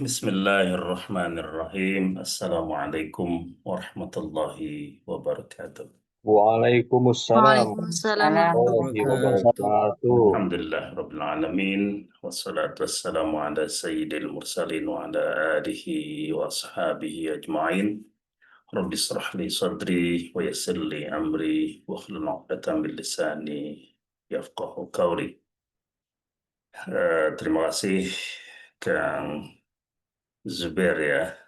Bismillahirrahmanirrahim. Assalamualaikum warahmatullahi wabarakatuh. Waalaikumsalam Waalaikumsalam Salam warahmatullahi wabarakatuh. wabarakatuh. Alhamdulillah Rabbil Alamin. Wassalatu wassalamu ala sayyidil mursalin wa ala alihi wa ashabihi ajma'in. Rabbi israh li sadri wa yassir li amri wa hlul 'uqdatam min lisani yafqahu qawli. Terima kasih Kang Zubair ya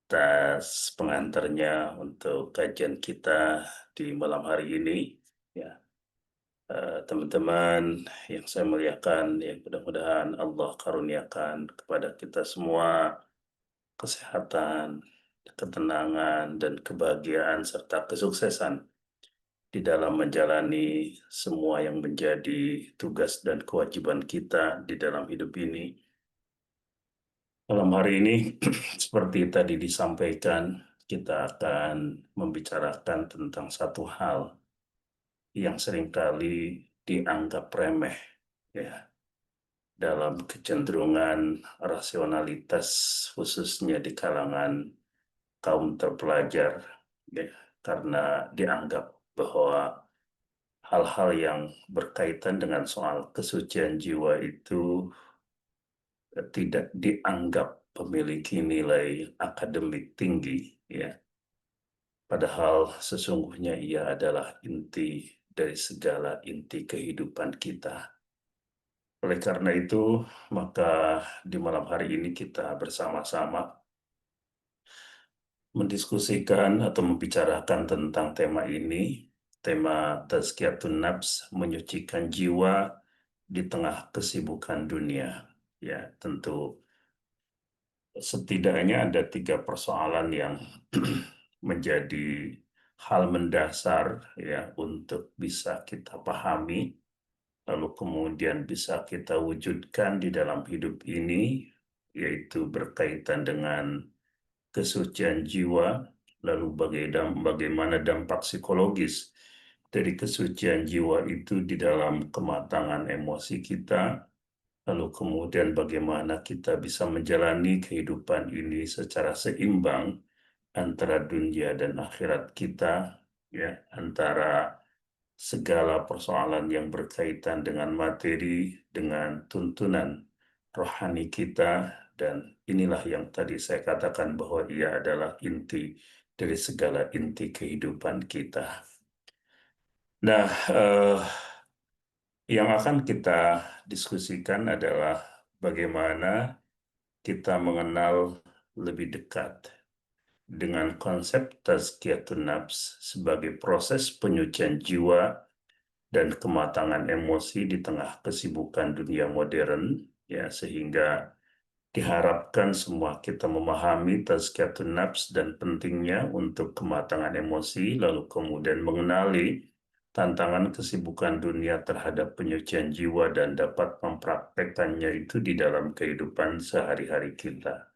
atas pengantarnya untuk kajian kita di malam hari ini. Ya, teman-teman yang saya muliakan, yang mudah-mudahan Allah karuniakan kepada kita semua kesehatan, ketenangan, dan kebahagiaan serta kesuksesan di dalam menjalani semua yang menjadi tugas dan kewajiban kita di dalam hidup ini. Malam hari ini, seperti tadi disampaikan, kita akan membicarakan tentang satu hal yang seringkali dianggap remeh, ya, dalam kecenderungan rasionalitas, khususnya di kalangan kaum terpelajar, ya, karena dianggap bahwa hal-hal yang berkaitan dengan soal kesucian jiwa itu tidak dianggap memiliki nilai akademik tinggi, ya. Padahal sesungguhnya ia adalah inti dari segala inti kehidupan kita. Oleh karena itu, maka di malam hari ini kita bersama-sama mendiskusikan atau membicarakan tentang tema ini, tema Tazkiyatun Nafs, menyucikan jiwa di tengah kesibukan dunia. Ya, tentu setidaknya ada 3 persoalan yang menjadi hal mendasar ya untuk bisa kita pahami, lalu kemudian bisa kita wujudkan di dalam hidup ini, yaitu berkaitan dengan kesucian jiwa, lalu bagaimana dampak psikologis dari kesucian jiwa itu di dalam kematangan emosi kita, lalu kemudian bagaimana kita bisa menjalani kehidupan ini secara seimbang antara dunia dan akhirat kita, ya, antara segala persoalan yang berkaitan dengan materi, dengan tuntunan rohani kita, dan inilah yang tadi saya katakan bahwa ia adalah inti dari segala inti kehidupan kita. Nah, yang akan kita diskusikan adalah bagaimana kita mengenal lebih dekat dengan konsep tazkiyatun nafs sebagai proses penyucian jiwa dan kematangan emosi di tengah kesibukan dunia modern, ya, sehingga diharapkan semua kita memahami tazkiyatun nafs dan pentingnya untuk kematangan emosi, lalu kemudian mengenali tantangan kesibukan dunia terhadap penyucian jiwa dan dapat mempraktekkannya itu di dalam kehidupan sehari-hari kita.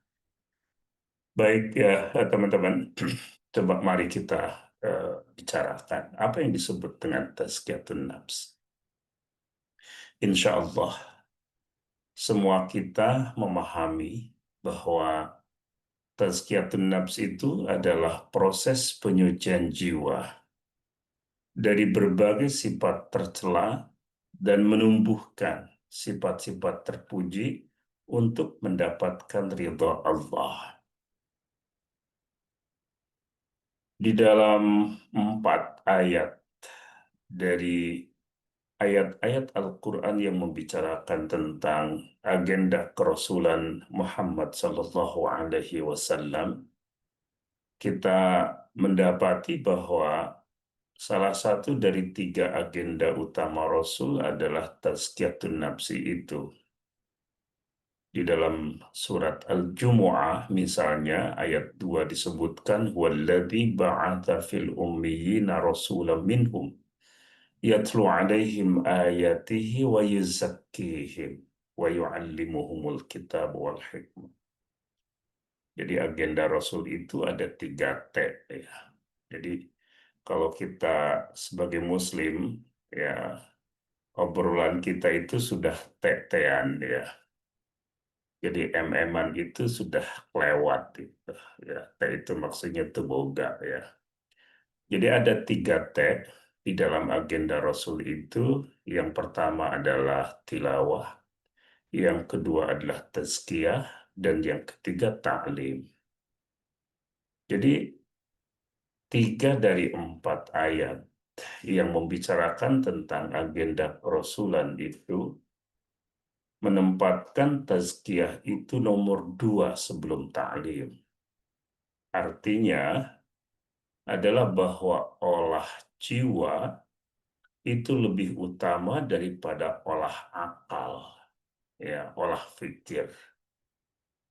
Baik ya teman-teman, coba mari kita bicarakan apa yang disebut dengan tazkiyatun nafs. Insya Allah, semua kita memahami bahwa tazkiyatun nafs itu adalah proses penyucian jiwa dari berbagai sifat tercela dan menumbuhkan sifat-sifat terpuji untuk mendapatkan ridha Allah. Di dalam 4 ayat dari ayat-ayat Al-Quran yang membicarakan tentang agenda kerasulan Muhammad Sallallahu Alaihi Wasallam, kita mendapati bahwa salah satu dari 3 agenda utama Rasul adalah tazkiyatun nafsi itu. Di dalam surat Al-Jumu'ah misalnya ayat 2 disebutkan walladzi ba'atsa fil ummiyina rasulan minhum yatlu 'alaihim ayatihi wa yuzakkihim wa yu'allimuhumul kitab wal hikmah. Jadi agenda Rasul itu ada 3 T ya. Jadi kalau kita sebagai Muslim ya, obrolan kita itu sudah T-T-an ya. Jadi MM-an itu sudah lewat gitu, ya. T itu maksudnya teboga ya. Jadi ada 3 T di dalam agenda Rasul itu. Yang pertama adalah tilawah, yang kedua adalah tazkiyah, dan yang ketiga ta'lim. Jadi 3 dari 4 ayat yang membicarakan tentang agenda Rasulan itu menempatkan tazkiyah itu nomor 2 sebelum ta'lim. Artinya adalah bahwa olah jiwa itu lebih utama daripada olah akal, ya, olah fikir.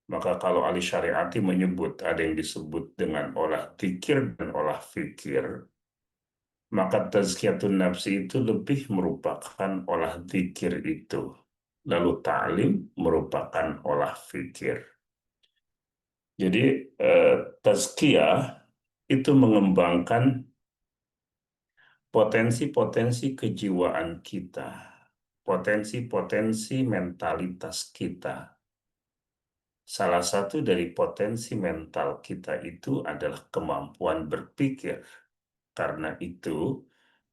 Maka kalau ahli syariati menyebut ada yang disebut dengan olah fikir dan olah fikir, maka tazkiyatun nafsi itu lebih merupakan olah fikir itu. Lalu ta'lim merupakan olah fikir. Jadi tazkiyah itu mengembangkan potensi-potensi kejiwaan kita, potensi-potensi mentalitas kita. Salah satu dari potensi mental kita itu adalah kemampuan berpikir. Karena itu,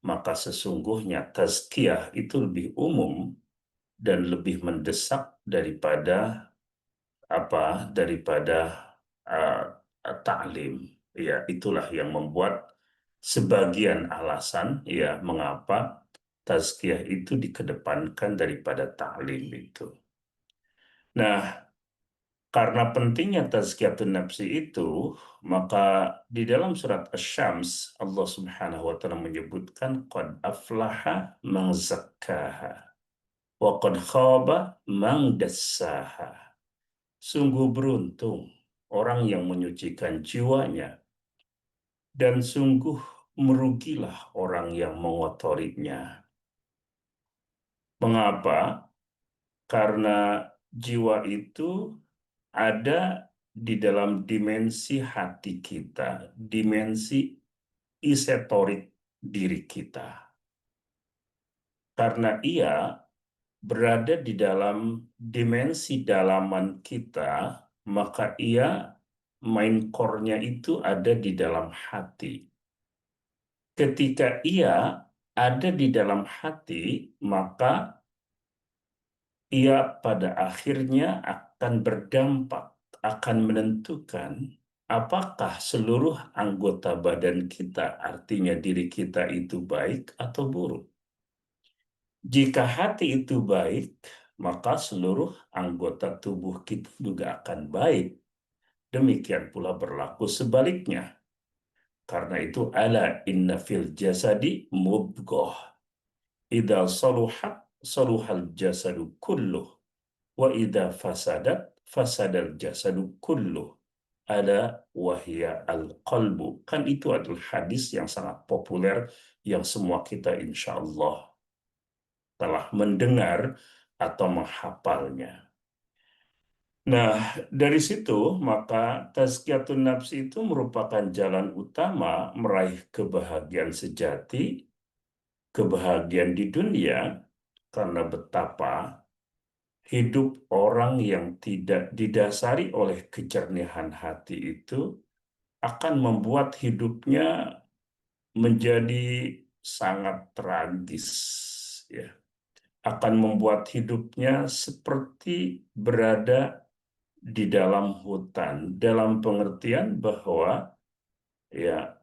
maka sesungguhnya tazkiyah itu lebih umum dan lebih mendesak daripada uh, ta'lim. Ya, itulah yang membuat sebagian alasan ya mengapa tazkiyah itu dikedepankan daripada ta'lim itu. Nah, karena pentingnya tazkiyatun nafsi itu, maka di dalam surat Asy-Syams Allah Subhanahu wa taala menyebutkan qad aflaha man zakkaha wa qad khaba man dassaha. Sungguh beruntung orang yang menyucikan jiwanya, dan sungguh merugilah orang yang mengotorinya. Mengapa? Karena jiwa itu ada di dalam dimensi hati kita, dimensi esoterik diri kita. Karena ia berada di dalam dimensi dalaman kita, maka ia main core-nya itu ada di dalam hati. Ketika ia ada di dalam hati, maka ia pada akhirnya akan berdampak, akan menentukan apakah seluruh anggota badan kita, artinya diri kita itu baik atau buruk. Jika hati itu baik, maka seluruh anggota tubuh kita juga akan baik. Demikian pula berlaku sebaliknya. Karena itu ala inna fil jasadi mudghah. Idza saluhat saluhal jasadu kulluh wa idza fasadat fasadal jasadu kulluh. Ada wahya al-qalbu. Kan itu adalah hadis yang sangat populer yang semua kita insya Allah telah mendengar atau menghafalnya. Nah, dari situ maka tazkiyatun nafsi itu merupakan jalan utama meraih kebahagiaan sejati, kebahagiaan di dunia, karena betapa hidup orang yang tidak didasari oleh kejernihan hati itu akan membuat hidupnya menjadi sangat tragis, ya. Akan membuat hidupnya seperti berada di dalam hutan, dalam pengertian bahwa ya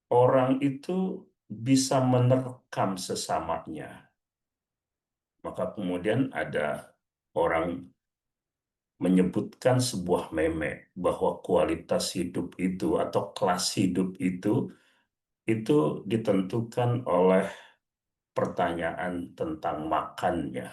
orang itu bisa menerkam sesamanya. Maka kemudian ada orang menyebutkan sebuah meme bahwa kualitas hidup itu atau kelas hidup itu ditentukan oleh pertanyaan tentang makannya.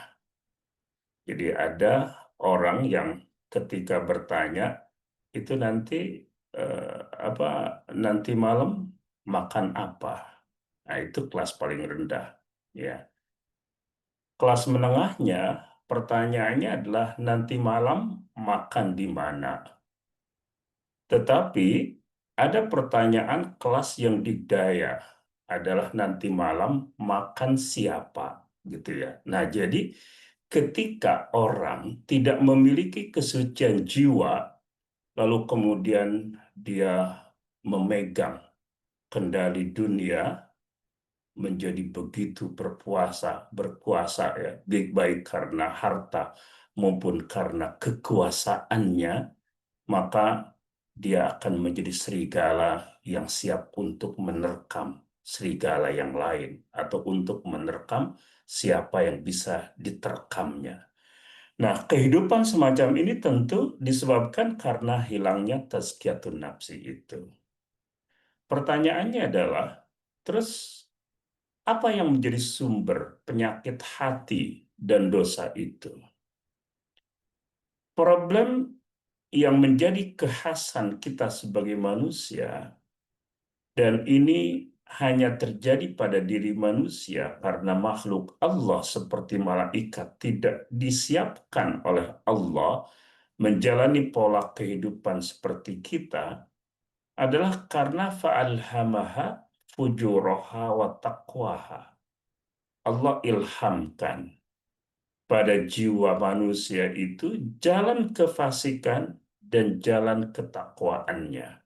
Jadi ada orang yang ketika bertanya itu nanti eh, apa nanti malam makan apa? Nah, itu kelas paling rendah, ya. Kelas menengahnya pertanyaannya adalah nanti malam makan di mana? Tetapi ada pertanyaan kelas yang didaya adalah nanti malam makan siapa, gitu ya. Nah, jadi ketika orang tidak memiliki kesucian jiwa, lalu kemudian dia memegang kendali dunia, menjadi begitu berkuasa ya, baik karena harta maupun karena kekuasaannya, maka dia akan menjadi serigala yang siap untuk menerkam serigala yang lain atau untuk menerkam siapa yang bisa diterkamnya. Nah, kehidupan semacam ini tentu disebabkan karena hilangnya tazkiyatun nafsi itu. Pertanyaannya adalah, terus apa yang menjadi sumber penyakit hati dan dosa itu? Problem yang menjadi kekhasan kita sebagai manusia, dan ini hanya terjadi pada diri manusia karena makhluk Allah seperti malaikat tidak disiapkan oleh Allah menjalani pola kehidupan seperti kita, adalah karena fa'alhamaha fujuraha wa taqwaha. Allah ilhamkan pada jiwa manusia itu jalan kefasikan dan jalan ketakwaannya.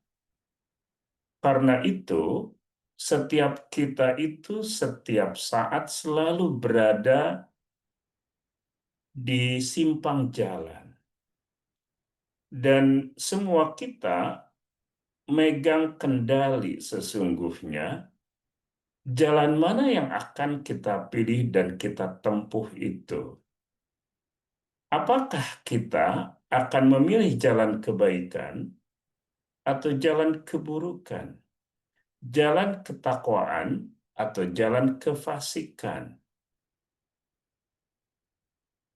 Karena itu, setiap kita itu setiap saat selalu berada di simpang jalan. Dan semua kita megang kendali sesungguhnya jalan mana yang akan kita pilih dan kita tempuh itu. Apakah kita akan memilih jalan kebaikan atau jalan keburukan, jalan ketakwaan atau jalan kefasikan?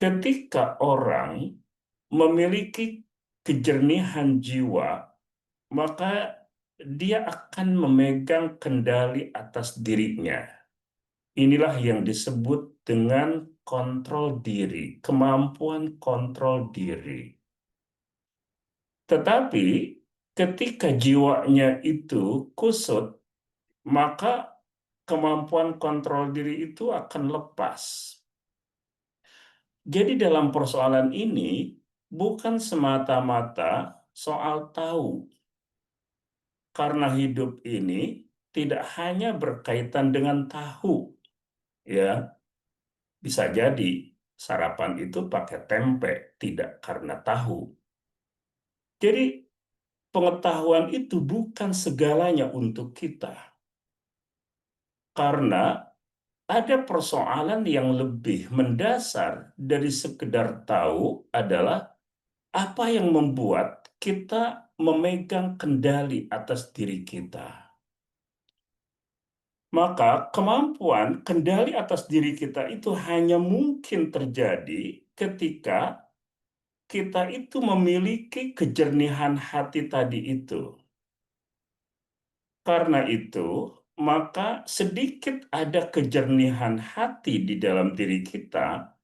Ketika orang memiliki kejernihan jiwa, maka dia akan memegang kendali atas dirinya. Inilah yang disebut dengan kontrol diri, kemampuan kontrol diri. Tetapi ketika jiwanya itu kusut, maka kemampuan kontrol diri itu akan lepas. Jadi dalam persoalan ini bukan semata-mata soal tahu, karena hidup ini tidak hanya berkaitan dengan tahu, ya. Bisa jadi sarapan itu pakai tempe, tidak karena tahu. Jadi pengetahuan itu bukan segalanya untuk kita. Karena ada persoalan yang lebih mendasar dari sekedar tahu adalah apa yang membuat kita memegang kendali atas diri kita. Maka kemampuan kendali atas diri kita itu hanya mungkin terjadi ketika kita itu memiliki kejernihan hati tadi itu. Karena itu, maka sedikit ada kejernihan hati di dalam diri kita,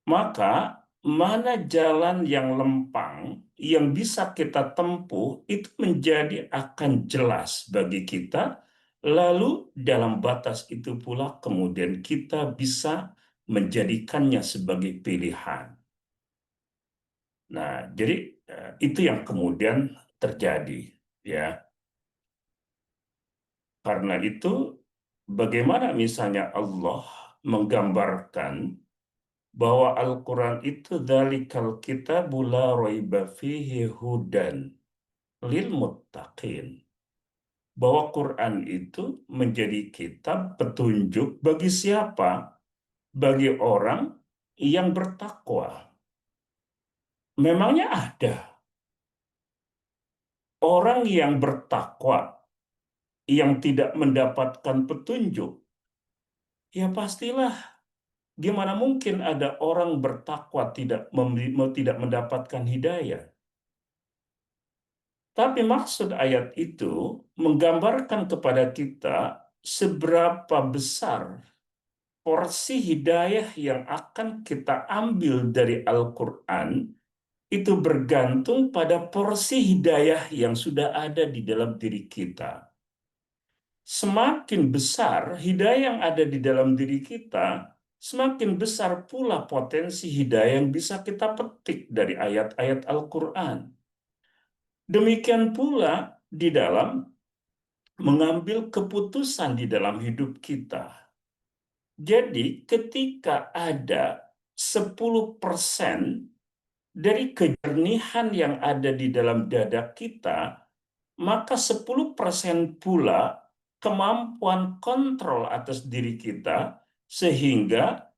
maka mana jalan yang lempang yang bisa kita tempuh itu menjadi akan jelas bagi kita. Lalu dalam batas itu pula kemudian kita bisa menjadikannya sebagai pilihan. Nah, jadi itu yang kemudian terjadi, ya. Karena itu, bagaimana misalnya Allah menggambarkan bahwa Al-Quran itu dzalikal kitabu la raiba fihi hudan lil muttaqin. Bahwa Quran itu menjadi kitab petunjuk bagi siapa? Bagi orang yang bertakwa. Memangnya ada orang yang bertakwa yang tidak mendapatkan petunjuk? Ya pastilah. Gimana mungkin ada orang bertakwa tidak mendapatkan hidayah? Tapi maksud ayat itu menggambarkan kepada kita seberapa besar porsi hidayah yang akan kita ambil dari Al-Quran itu bergantung pada porsi hidayah yang sudah ada di dalam diri kita. Semakin besar hidayah yang ada di dalam diri kita, semakin besar pula potensi hidayah yang bisa kita petik dari ayat-ayat Al-Quran. Demikian pula di dalam mengambil keputusan di dalam hidup kita. Jadi ketika ada 10% dari kejernihan yang ada di dalam dada kita, maka 10% pula kemampuan kontrol atas diri kita, sehingga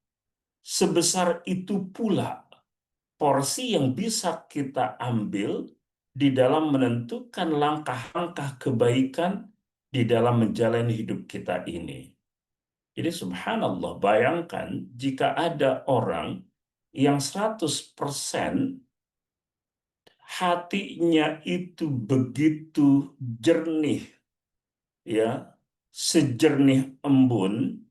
sebesar itu pula porsi yang bisa kita ambil di dalam menentukan langkah-langkah kebaikan di dalam menjalani hidup kita ini. Jadi subhanallah, bayangkan jika ada orang yang 100% hatinya itu begitu jernih, ya, sejernih embun,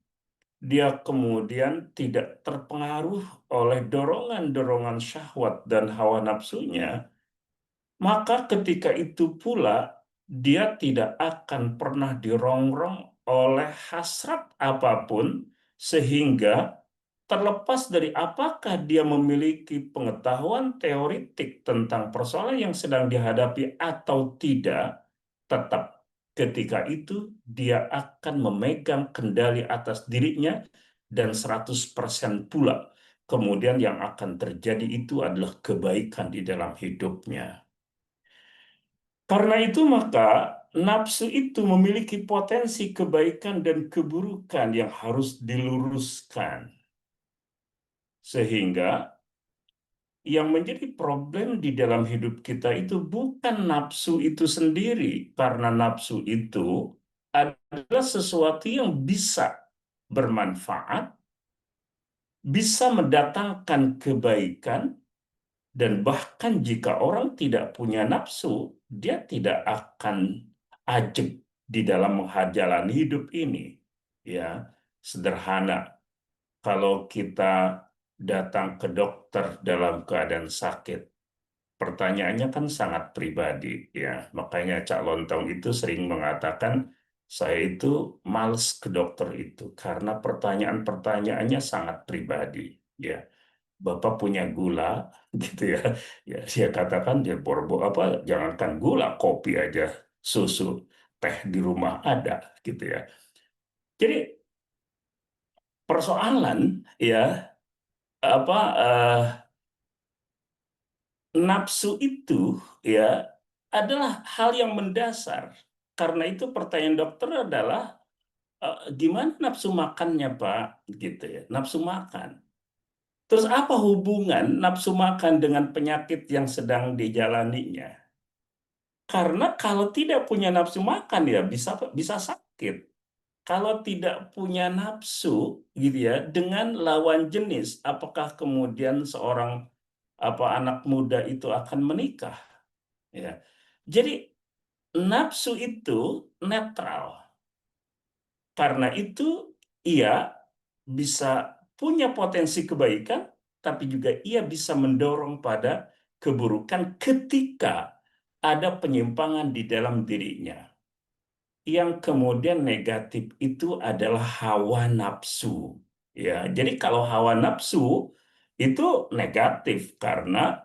dia kemudian tidak terpengaruh oleh dorongan-dorongan syahwat dan hawa nafsunya, maka ketika itu pula dia tidak akan pernah dirongrong oleh hasrat apapun, sehingga terlepas dari apakah dia memiliki pengetahuan teoritik tentang persoalan yang sedang dihadapi atau tidak, tetap ketika itu dia akan memegang kendali atas dirinya, dan 100% pula kemudian yang akan terjadi itu adalah kebaikan di dalam hidupnya. Karena itu maka nafsu itu memiliki potensi kebaikan dan keburukan yang harus diluruskan. Sehingga yang menjadi problem di dalam hidup kita itu bukan nafsu itu sendiri, karena nafsu itu adalah sesuatu yang bisa bermanfaat, bisa mendatangkan kebaikan, dan bahkan jika orang tidak punya nafsu, dia tidak akan ajeg di dalam menjalani hidup ini. Ya, sederhana. Kalau kita datang ke dokter dalam keadaan sakit, pertanyaannya kan sangat pribadi, ya. Makanya Cak Lontong itu sering mengatakan, saya itu males ke dokter itu karena pertanyaan-pertanyaannya sangat pribadi, ya. Bapak punya gula, gitu ya. Ya, dia katakan dia borbo apa, jangankan gula, kopi aja, susu, teh di rumah ada, gitu ya. Jadi persoalan, ya, apa nafsu itu, ya, adalah hal yang mendasar. Karena itu pertanyaan dokter adalah, gimana nafsu makannya, Pak? Gitu ya, nafsu makan. Terus apa hubungan nafsu makan dengan penyakit yang sedang dijalaninya? Karena kalau tidak punya nafsu makan ya bisa bisa sakit. Kalau tidak punya nafsu, gitu ya, dengan lawan jenis, apakah kemudian seorang anak muda itu akan menikah? Ya. Jadi nafsu itu netral. Karena itu ia bisa punya potensi kebaikan, tapi juga ia bisa mendorong pada keburukan ketika ada penyimpangan di dalam dirinya. Yang kemudian negatif itu adalah hawa nafsu. Ya, jadi kalau hawa nafsu itu negatif karena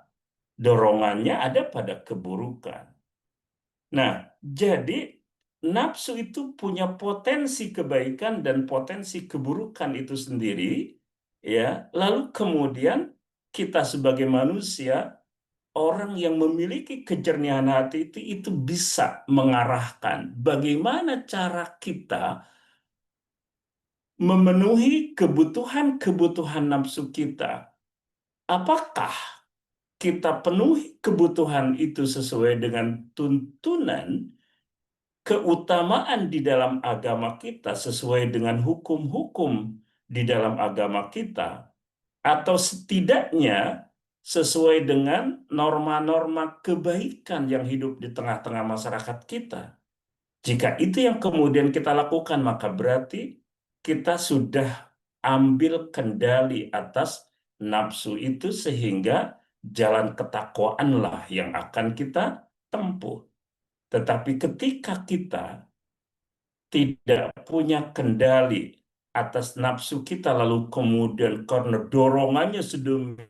dorongannya ada pada keburukan. Nah, jadi nafsu itu punya potensi kebaikan dan potensi keburukan itu sendiri, ya. Lalu kemudian kita sebagai manusia, orang yang memiliki kejernihan hati itu bisa mengarahkan bagaimana cara kita memenuhi kebutuhan-kebutuhan nafsu kita. Apakah kita penuhi kebutuhan itu sesuai dengan tuntunan keutamaan di dalam agama kita, sesuai dengan hukum-hukum di dalam agama kita, atau setidaknya sesuai dengan norma-norma kebaikan yang hidup di tengah-tengah masyarakat kita. Jika itu yang kemudian kita lakukan, maka berarti kita sudah ambil kendali atas nafsu itu, sehingga jalan ketakwaanlah yang akan kita tempuh. Tetapi ketika kita tidak punya kendali atas nafsu kita, lalu kemudian karena dorongannya sedemikian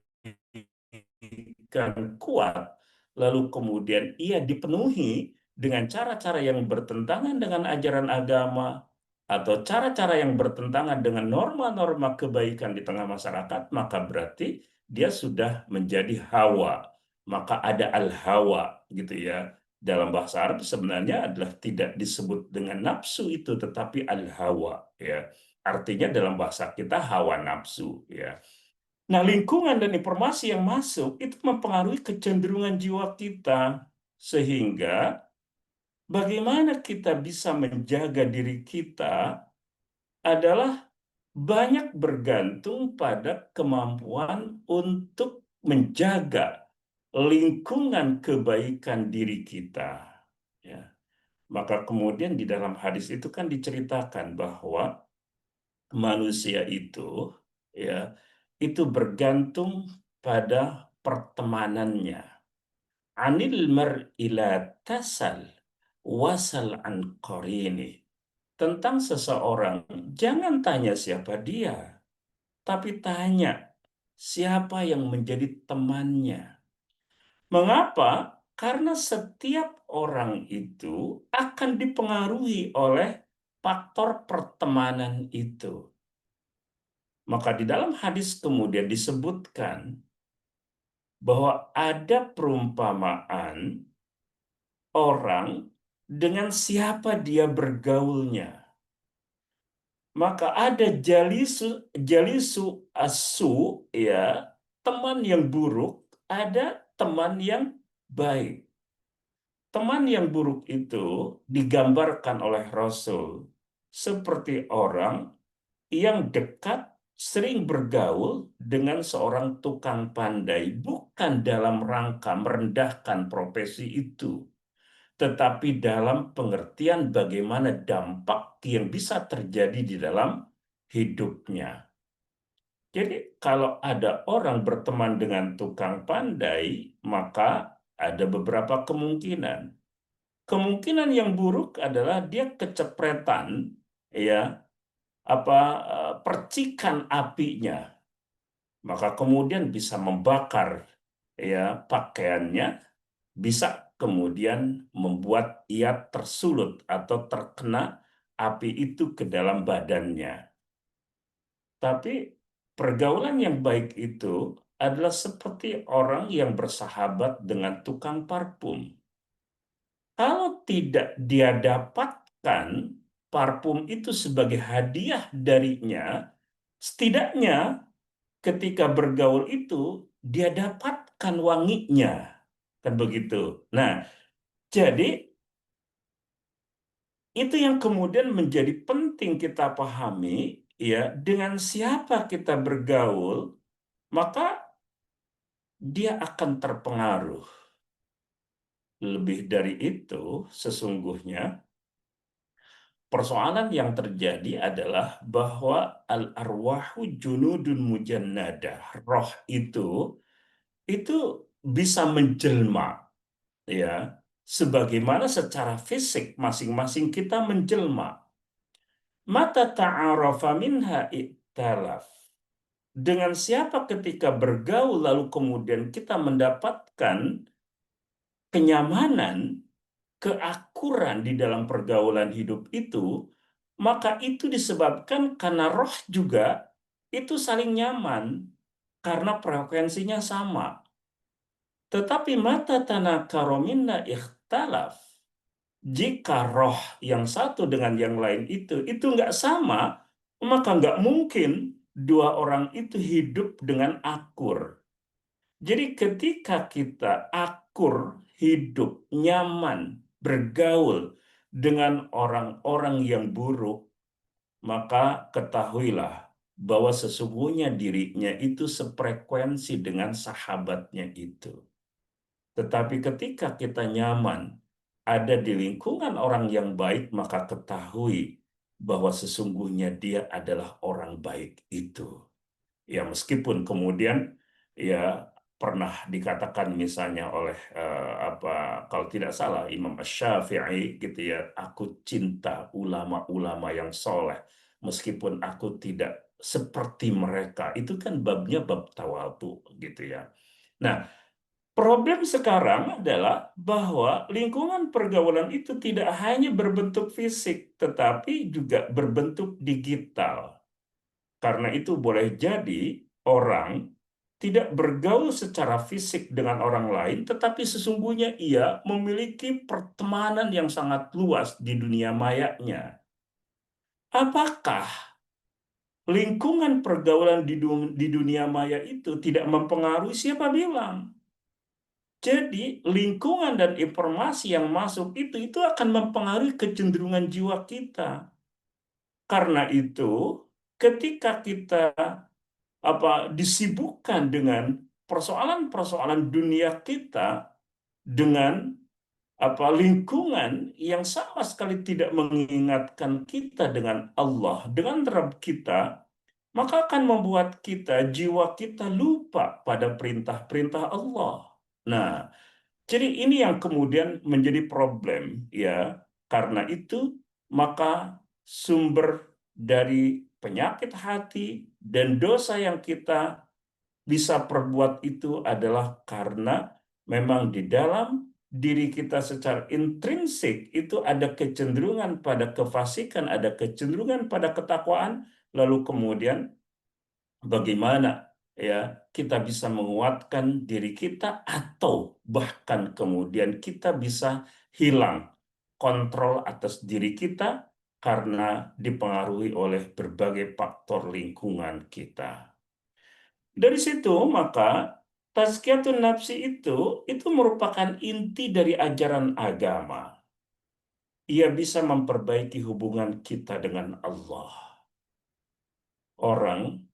kuat, lalu kemudian ia dipenuhi dengan cara-cara yang bertentangan dengan ajaran agama atau cara-cara yang bertentangan dengan norma-norma kebaikan di tengah masyarakat, maka berarti dia sudah menjadi hawa. Maka ada al-hawa gitu ya. Dalam bahasa Arab sebenarnya adalah tidak disebut dengan nafsu itu, tetapi al-hawa ya. Artinya dalam bahasa kita hawa nafsu ya. Nah, lingkungan dan informasi yang masuk itu mempengaruhi kecenderungan jiwa kita. Sehingga bagaimana kita bisa menjaga diri kita adalah banyak bergantung pada kemampuan untuk menjaga lingkungan kebaikan diri kita. Ya. Maka kemudian di dalam hadis itu kan diceritakan bahwa manusia itu ya itu bergantung pada pertemanannya. Anil mar'ila tasal wasal an qarini. Tentang seseorang, jangan tanya siapa dia, tapi tanya siapa yang menjadi temannya. Mengapa? Karena setiap orang itu akan dipengaruhi oleh faktor pertemanan itu. Maka di dalam hadis kemudian disebutkan bahwa ada perumpamaan orang dengan siapa dia bergaulnya. Maka ada jalisu jalisu asu ya, teman yang buruk, ada teman yang baik. Teman yang buruk itu digambarkan oleh Rasul seperti orang yang dekat sering bergaul dengan seorang tukang pandai, bukan dalam rangka merendahkan profesi itu, tetapi dalam pengertian bagaimana dampak yang bisa terjadi di dalam hidupnya. Jadi kalau ada orang berteman dengan tukang pandai, maka ada beberapa kemungkinan. Kemungkinan yang buruk adalah dia kecepretan ya percikan apinya, maka kemudian bisa membakar ya pakaiannya, bisa kemudian membuat ia tersulut atau terkena api itu ke dalam badannya. Tapi pergaulan yang baik itu adalah seperti orang yang bersahabat dengan tukang parfum. Kalau tidak dia dapatkan parfum itu sebagai hadiah darinya, setidaknya ketika bergaul itu dia dapatkan wanginya, kan begitu. Nah, jadi itu yang kemudian menjadi penting kita pahami ya, dengan siapa kita bergaul, maka dia akan terpengaruh. Lebih dari itu, sesungguhnya persoalan yang terjadi adalah bahwa al-arwahu junudun mujannadah. Roh itu bisa menjelma ya, sebagaimana secara fisik masing-masing kita menjelma. Mata ta'arafa minha iktalaf. Dengan siapa ketika bergaul lalu kemudian kita mendapatkan kenyamanan, keakuran di dalam pergaulan hidup itu, maka itu disebabkan karena roh juga itu saling nyaman karena frekuensinya sama. Tetapi mata tanakara minna ikhtalaf. Jika roh yang satu dengan yang lain itu nggak sama, maka nggak mungkin dua orang itu hidup dengan akur. Jadi ketika kita akur, hidup, nyaman, bergaul dengan orang-orang yang buruk, maka ketahuilah bahwa sesungguhnya dirinya itu sefrekuensi dengan sahabatnya itu. Tetapi ketika kita nyaman, ada di lingkungan orang yang baik, maka ketahui bahwa sesungguhnya dia adalah orang baik itu. Ya, meskipun kemudian ya pernah dikatakan misalnya oleh kalau tidak salah Imam Asy-Syafi'i gitu ya, aku cinta ulama-ulama yang soleh, meskipun aku tidak seperti mereka. Itu kan babnya bab tawadhu gitu ya. Nah, problem sekarang adalah bahwa lingkungan pergaulan itu tidak hanya berbentuk fisik, tetapi juga berbentuk digital. Karena itu boleh jadi orang tidak bergaul secara fisik dengan orang lain, tetapi sesungguhnya ia memiliki pertemanan yang sangat luas di dunia mayanya. Apakah lingkungan pergaulan di dunia maya itu tidak mempengaruhi? Siapa bilang? Jadi lingkungan dan informasi yang masuk itu akan mempengaruhi kecenderungan jiwa kita. Karena itu, ketika kita disibukkan dengan persoalan-persoalan dunia kita dengan lingkungan yang sama sekali tidak mengingatkan kita dengan Allah, dengan Rabb kita, maka akan membuat jiwa kita lupa pada perintah-perintah Allah. Nah, jadi ini yang kemudian menjadi problem ya. Karena itu maka sumber dari penyakit hati dan dosa yang kita bisa perbuat itu adalah karena memang di dalam diri kita secara intrinsik itu ada kecenderungan pada kefasikan, ada kecenderungan pada ketakwaan, lalu kemudian bagaimana ya kita bisa menguatkan diri kita atau bahkan kemudian kita bisa hilang kontrol atas diri kita karena dipengaruhi oleh berbagai faktor lingkungan kita. Dari situ maka tazkiyatun nafsi itu merupakan inti dari ajaran agama. Ia bisa memperbaiki hubungan kita dengan Allah. Orang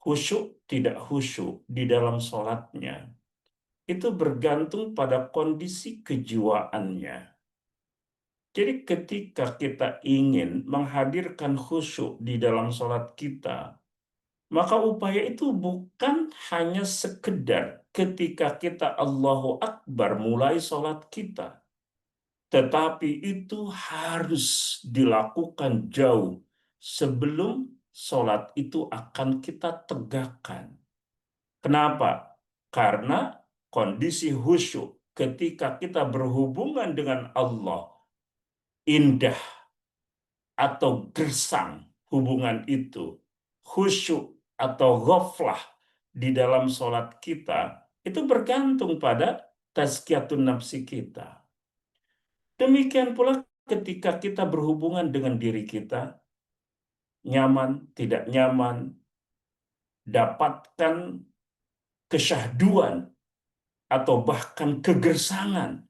khusyuk tidak khusyuk di dalam sholatnya itu bergantung pada kondisi kejiwaannya. Jadi ketika kita ingin menghadirkan khusyuk di dalam sholat kita, maka upaya itu bukan hanya sekedar ketika kita Allahu Akbar mulai sholat kita, tetapi itu harus dilakukan jauh sebelum sholat itu akan kita tegakkan. Kenapa? Karena kondisi khusyuk ketika kita berhubungan dengan Allah indah atau gersang hubungan itu, khusyuk atau ghaflah di dalam sholat kita, itu bergantung pada tazkiyatun nafsi kita. Demikian pula ketika kita berhubungan dengan diri kita, nyaman, tidak nyaman, dapatkan kesyahduan atau bahkan kegersangan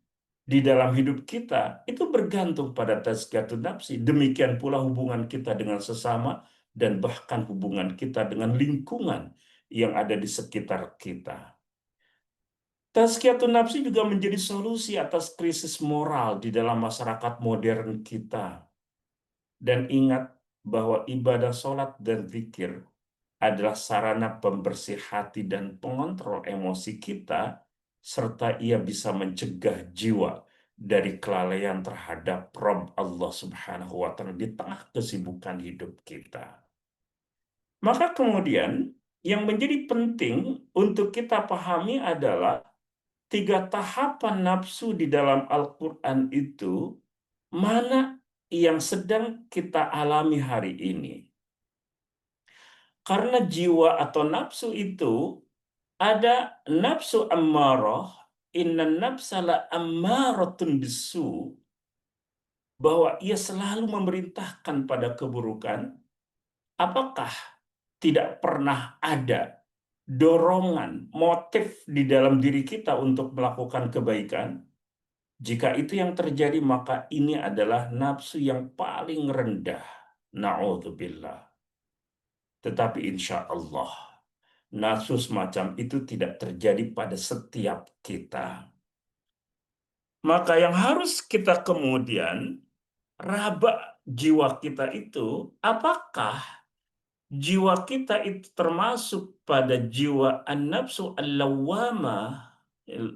di dalam hidup kita, itu bergantung pada tazkiyatun nafsi. Demikian pula hubungan kita dengan sesama dan bahkan hubungan kita dengan lingkungan yang ada di sekitar kita. Tazkiyatun nafsi juga menjadi solusi atas krisis moral di dalam masyarakat modern kita. Dan ingat bahwa ibadah sholat dan zikir adalah sarana pembersih hati dan pengontrol emosi kita, serta ia bisa mencegah jiwa dari kelalaian terhadap Rabb Allah Subhanahu wa Ta'ala di tengah kesibukan hidup kita. Maka kemudian yang menjadi penting untuk kita pahami adalah 3 tahapan nafsu di dalam Al-Quran itu, mana yang sedang kita alami hari ini. Karena jiwa atau nafsu itu ada nafsu ammarah, inna nafsa la ammaratun bisu, bahwa ia selalu memerintahkan pada keburukan. Apakah tidak pernah ada dorongan, motif di dalam diri kita untuk melakukan kebaikan? Jika itu yang terjadi, maka ini adalah nafsu yang paling rendah. Na'udzubillah. Tetapi insya Allah, nafsu semacam itu tidak terjadi pada setiap kita. Maka yang harus kita kemudian raba jiwa kita itu, apakah jiwa kita itu termasuk pada jiwa an-nafsu al-lawwamah,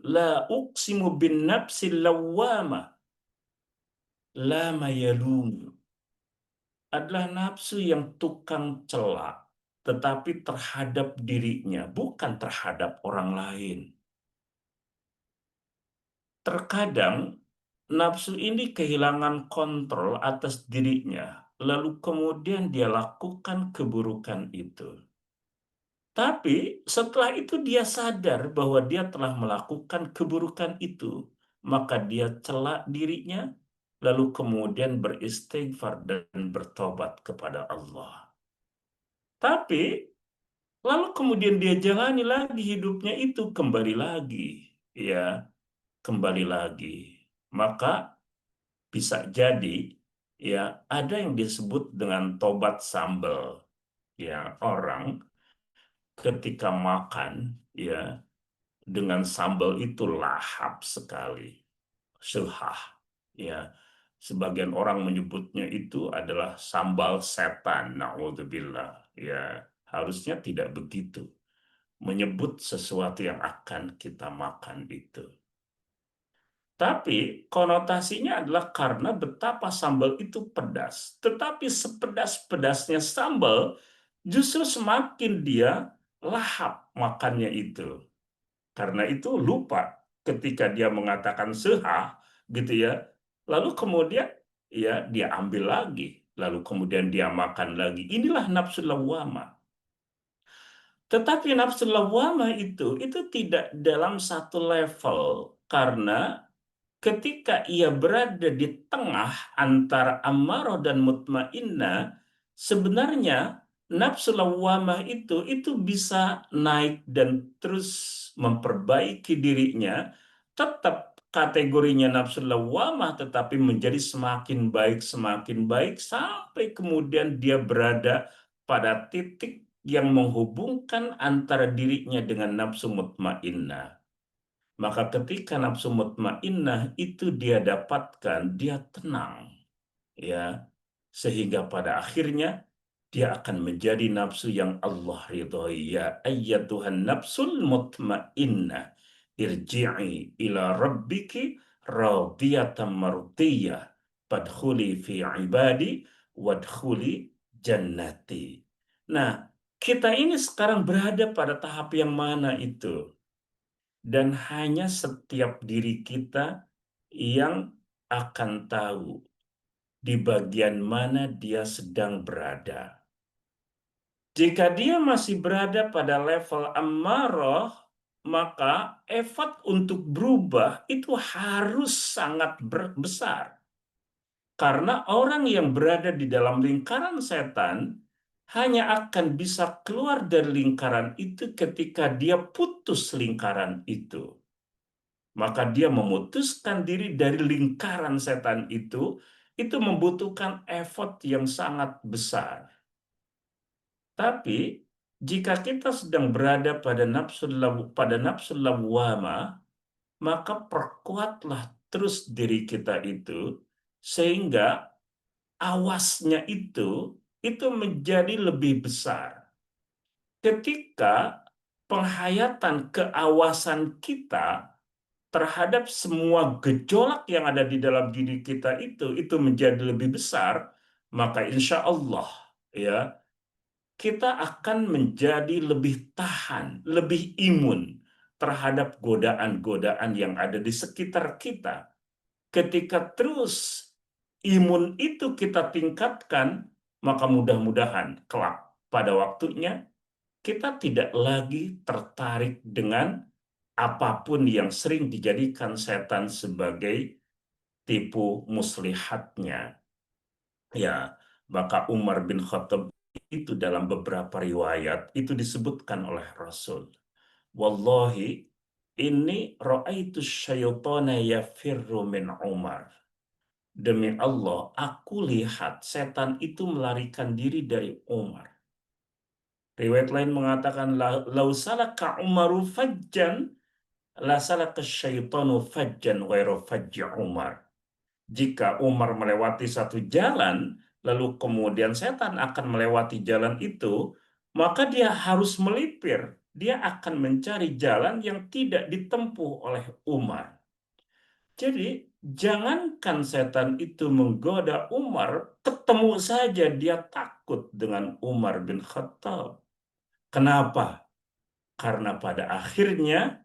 la uqsimu bin nafsi lawwamah, la mayalum. adalah nafsu yang tukang cela, tetapi terhadap dirinya, bukan terhadap orang lain. Terkadang nafsu ini kehilangan kontrol atas dirinya, lalu kemudian dia lakukan keburukan itu. Tapi setelah itu dia sadar bahwa dia telah melakukan keburukan itu, maka dia celak dirinya, lalu kemudian beristighfar dan bertobat kepada Allah. Tapi lalu kemudian dia jalani lagi hidupnya itu, kembali lagi, ya, kembali lagi. Maka bisa jadi, ya, ada yang disebut dengan tobat sambal. Ya, orang ketika makan, ya, dengan sambal itu lahap sekali, sehah. Ya, sebagian orang menyebutnya itu adalah sambal setan. Naudzubillah. Ya, harusnya tidak begitu menyebut sesuatu yang akan kita makan itu. Tapi konotasinya adalah karena betapa sambal itu pedas. Tetapi sepedas-pedasnya sambal, justru semakin dia lahap makannya itu. Karena itu lupa ketika dia mengatakan seha, gitu ya. Lalu kemudian ya dia ambil lagi, lalu kemudian dia makan lagi. Inilah nafsu lawwamah. Tetapi nafsu lawwamah itu tidak dalam satu level, karena ketika ia berada di tengah antara ammarah dan mutmainnah, sebenarnya nafsu lawwamah itu bisa naik dan terus memperbaiki dirinya, tetap kategorinya nafsu lawwamah, tetapi menjadi semakin baik sampai kemudian dia berada pada titik yang menghubungkan antara dirinya dengan nafsu mutmainnah. Maka ketika nafsu mutmainnah itu dia dapatkan, dia tenang, ya, sehingga pada akhirnya dia akan menjadi nafsu yang Allah ridhoi. Ya ayyatuhan nafsul mutmainnah, irji'i ila rabbiki radiyatan mardiyah, fadkhuli fi ibadi wadkhuli jannati. Nah, kita ini sekarang berada pada tahap yang mana itu? Dan hanya setiap diri kita yang akan tahu di bagian mana dia sedang berada. Jika dia masih berada pada level ammarah, maka effort untuk berubah itu harus sangat besar. Karena orang yang berada di dalam lingkaran setan hanya akan bisa keluar dari lingkaran itu ketika dia putus lingkaran itu. Maka dia memutuskan diri dari lingkaran setan itu membutuhkan effort yang sangat besar. Tapi jika kita sedang berada pada nafsu lawwamah, maka perkuatlah terus diri kita itu sehingga awasnya itu menjadi lebih besar. Ketika penghayatan keawasan kita terhadap semua gejolak yang ada di dalam diri kita itu menjadi lebih besar, maka insya Allah, ya, kita akan menjadi lebih tahan, lebih imun terhadap godaan-godaan yang ada di sekitar kita. Ketika terus imun itu kita tingkatkan, maka mudah-mudahan kelak pada waktunya kita tidak lagi tertarik dengan apapun yang sering dijadikan setan sebagai tipu muslihatnya. Ya, maka Umar bin Khattab itu dalam beberapa riwayat itu disebutkan oleh Rasul. Wallahi, ini ra'aitu syaitana yafirru min Umar. Demi Allah, aku lihat setan itu melarikan diri dari Umar. Riwayat lain mengatakan, lau salaka Umaru fajjan, la salaka syaitanu fajjan ghairu fajji Umar. Jika Umar melewati satu jalan, lalu kemudian setan akan melewati jalan itu, maka dia harus melipir. Dia akan mencari jalan yang tidak ditempuh oleh Umar. Jadi, Jangankan setan itu menggoda Umar, ketemu saja dia takut dengan Umar bin Khattab. Kenapa? Karena pada akhirnya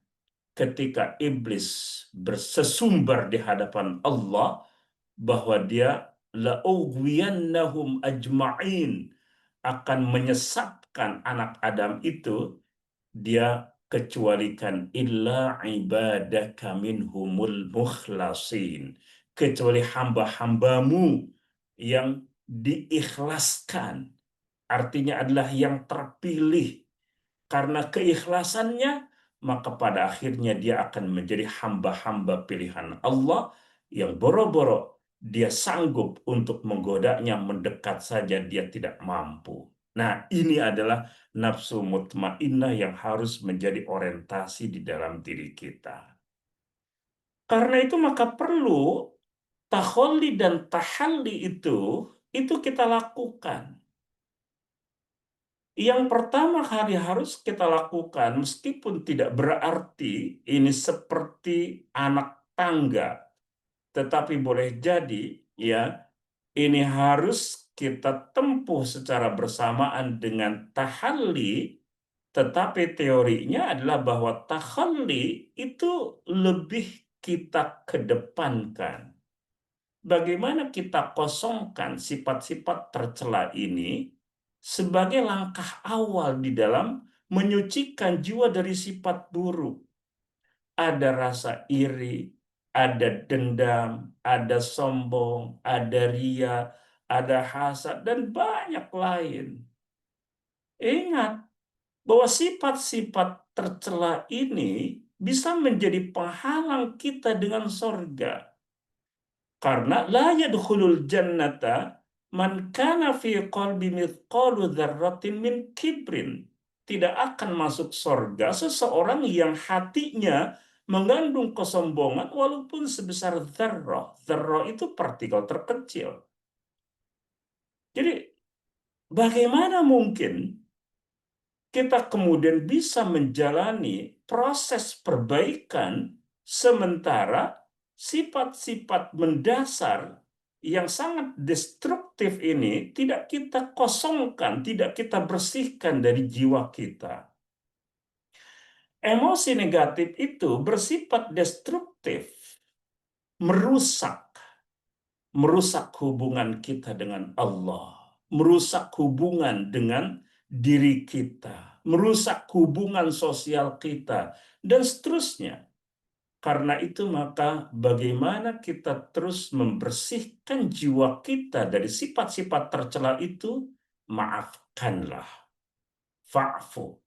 ketika iblis bersesumbar di hadapan Allah bahwa dia la'ughwiyannahum ajma'in, akan menyesatkan anak Adam itu, dia kecualikan illa ibadaka minhumul mukhlasin, kecuali hamba-hambamu yang diikhlaskan, artinya adalah yang terpilih. Karena keikhlasannya, maka pada akhirnya dia akan menjadi hamba-hamba pilihan Allah yang boro-boro dia sanggup untuk menggodanya, mendekat saja dia tidak mampu. Nah, ini adalah nafsu mutmainnah yang harus menjadi orientasi di dalam diri kita. Karena itu maka perlu taholli dan tahalli itu kita lakukan. Yang pertama kali harus kita lakukan, meskipun tidak berarti ini seperti anak tangga, tetapi boleh jadi ya ini harus kita tempuh secara bersamaan dengan tahalli, tetapi teorinya adalah bahwa tahalli itu lebih kita kedepankan. Bagaimana kita kosongkan sifat-sifat tercela ini sebagai langkah awal di dalam menyucikan jiwa dari sifat buruk. Ada rasa iri, ada dendam, ada sombong, ada ria, ada hasad, dan banyak lain. Ingat bahwa sifat-sifat tercela ini bisa menjadi penghalang kita dengan sorga. Karena la yadkhulul jannata man kana fi qalbi mithqalu dzarratin min kibrin. Tidak akan masuk sorga seseorang yang hatinya mengandung kesombongan walaupun sebesar dzarrah. Dzarrah itu partikel terkecil. Jadi bagaimana mungkin kita kemudian bisa menjalani proses perbaikan sementara sifat-sifat mendasar yang sangat destruktif ini tidak kita kosongkan, tidak kita bersihkan dari jiwa kita. Emosi negatif itu bersifat destruktif, merusak, merusak hubungan kita dengan Allah, merusak hubungan dengan diri kita, merusak hubungan sosial kita, dan seterusnya. Karena itu maka bagaimana kita terus membersihkan jiwa kita dari sifat-sifat tercela itu? Maafkanlah. Fa'fu,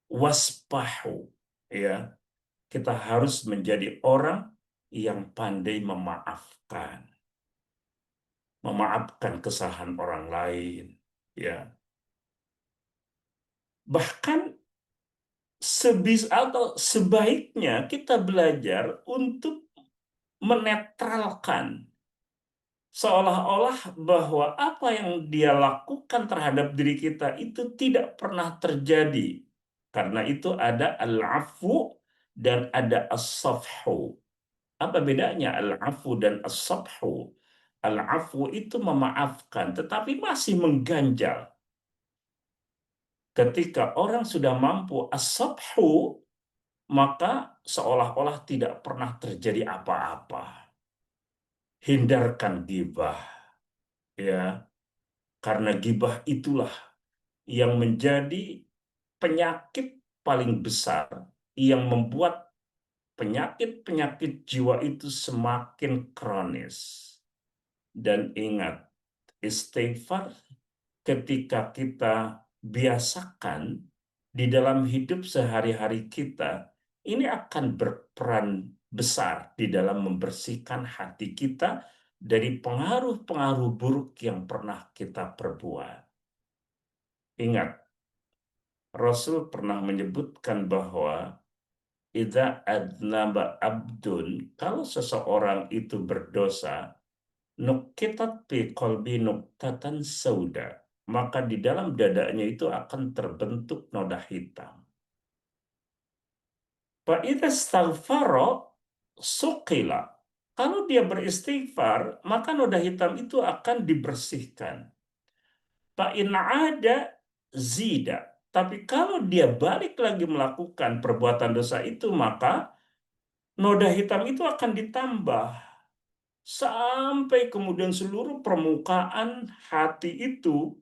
waspahu. Ya, kita harus menjadi orang yang pandai memaafkan. Memaafkan kesalahan orang lain. Ya, bahkan atau sebaiknya kita belajar untuk menetralkan, seolah-olah bahwa apa yang dia lakukan terhadap diri kita itu tidak pernah terjadi. Karena itu ada al-afu dan ada as-safhu. Apa bedanya al-afu dan as-safhu? Al-afu itu memaafkan tetapi masih mengganjal. Ketika orang sudah mampu as-safhu, maka seolah-olah tidak pernah terjadi apa-apa. Hindarkan gibah, ya, karena gibah itulah yang menjadi penyakit paling besar yang membuat penyakit-penyakit jiwa itu semakin kronis. Dan ingat, istighfar ketika kita biasakan di dalam hidup sehari-hari kita, ini akan berperan besar di dalam membersihkan hati kita dari pengaruh-pengaruh buruk yang pernah kita perbuat. Ingat, Rasul pernah menyebutkan bahwa idza adnaba abdun, kalau seseorang itu berdosa, nukitat fi qalbi nuktatan sauda, maka di dalam dadanya itu akan terbentuk noda hitam. Fa idza istaghfara suqila, Kalau dia beristighfar, maka noda hitam itu akan dibersihkan. Fa'in ada zida. Tapi kalau dia balik lagi melakukan perbuatan dosa itu, maka noda hitam itu akan ditambah. Sampai kemudian seluruh permukaan hati itu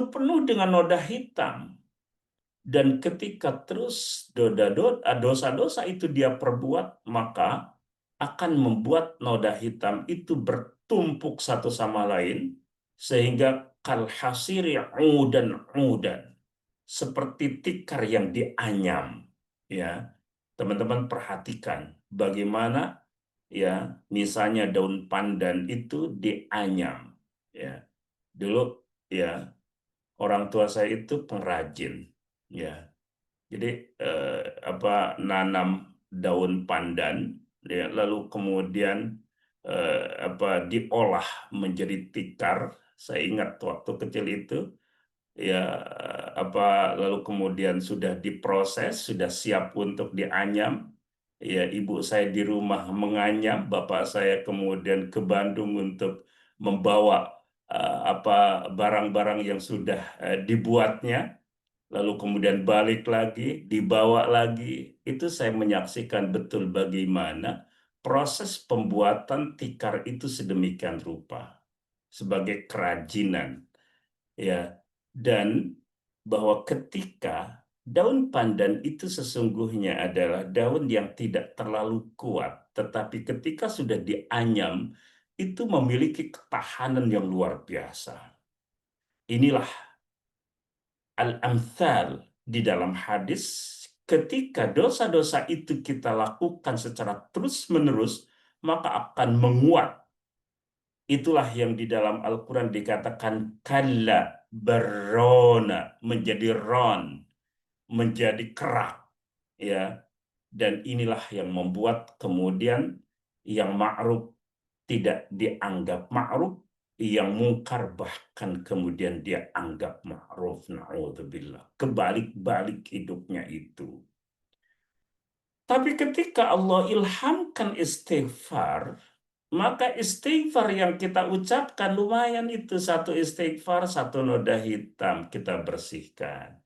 penuh dengan noda hitam. Dan ketika terus dosa-dosa itu dia perbuat, maka akan membuat noda hitam itu bertumpuk satu sama lain, sehingga kalhasiri udan udan, seperti tikar yang dianyam. Ya, teman-teman perhatikan bagaimana ya, misalnya daun pandan itu dianyam. Ya, dulu ya orang tua saya itu pengrajin. Ya, jadi apa, nanam daun pandan, ya, lalu kemudian apa, diolah menjadi tikar. Saya ingat waktu kecil itu, ya, apa, lalu kemudian sudah diproses, sudah siap untuk dianyam. Ya, ibu saya di rumah menganyam, bapak saya kemudian ke Bandung untuk membawa apa, barang-barang yang sudah dibuatnya, lalu kemudian balik lagi, dibawa lagi. Itu saya menyaksikan betul bagaimana proses pembuatan tikar itu sedemikian rupa, sebagai kerajinan, ya. Dan bahwa ketika daun pandan itu sesungguhnya adalah daun yang tidak terlalu kuat, tetapi ketika sudah dianyam, itu memiliki ketahanan yang luar biasa. Inilah al-amthal di dalam hadis. Ketika dosa-dosa itu kita lakukan secara terus-menerus, maka akan menguat. Itulah yang di dalam Al-Quran dikatakan kalla barrona, menjadi ron, menjadi kerak, ya. Dan inilah yang membuat kemudian yang ma'ruf tidak dianggap ma'ruf, yang mungkar bahkan kemudian dia anggap ma'ruf. Na'udzubillah. Kebalik-balik hidupnya itu. Tapi ketika Allah ilhamkan istighfar, maka istighfar yang kita ucapkan lumayan itu, satu istighfar, satu noda hitam kita bersihkan.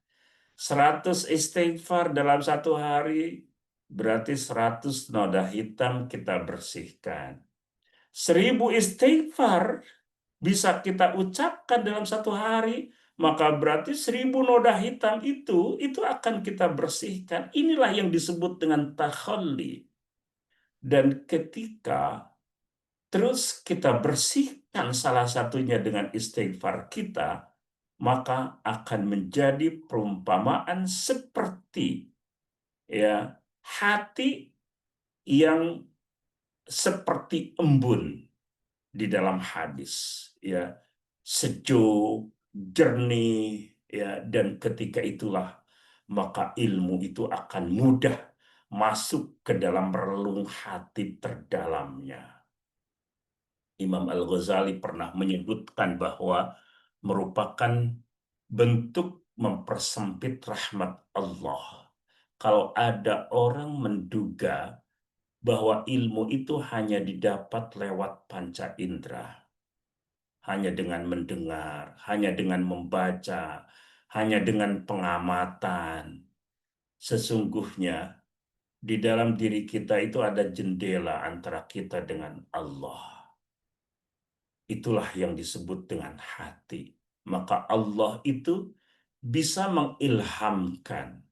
100 istighfar dalam satu hari, berarti 100 noda hitam kita bersihkan. 1000 istighfar bisa kita ucapkan dalam satu hari, maka berarti 1000 noda hitam itu akan kita bersihkan. Inilah yang disebut dengan takhalli. Dan ketika terus kita bersihkan salah satunya dengan istighfar kita, maka akan menjadi perumpamaan seperti ya hati yang seperti embun di dalam hadis, ya, sejuk, jernih, ya, dan ketika itulah maka ilmu itu akan mudah masuk ke dalam relung hati terdalamnya. Imam Al-Ghazali pernah menyebutkan bahwa merupakan bentuk mempersempit rahmat Allah. Kalau ada orang menduga bahwa ilmu itu hanya didapat lewat panca indera, hanya dengan mendengar, hanya dengan membaca, hanya dengan pengamatan. Sesungguhnya di dalam diri kita itu ada jendela antara kita dengan Allah. Itulah yang disebut dengan hati. Maka Allah itu bisa mengilhamkan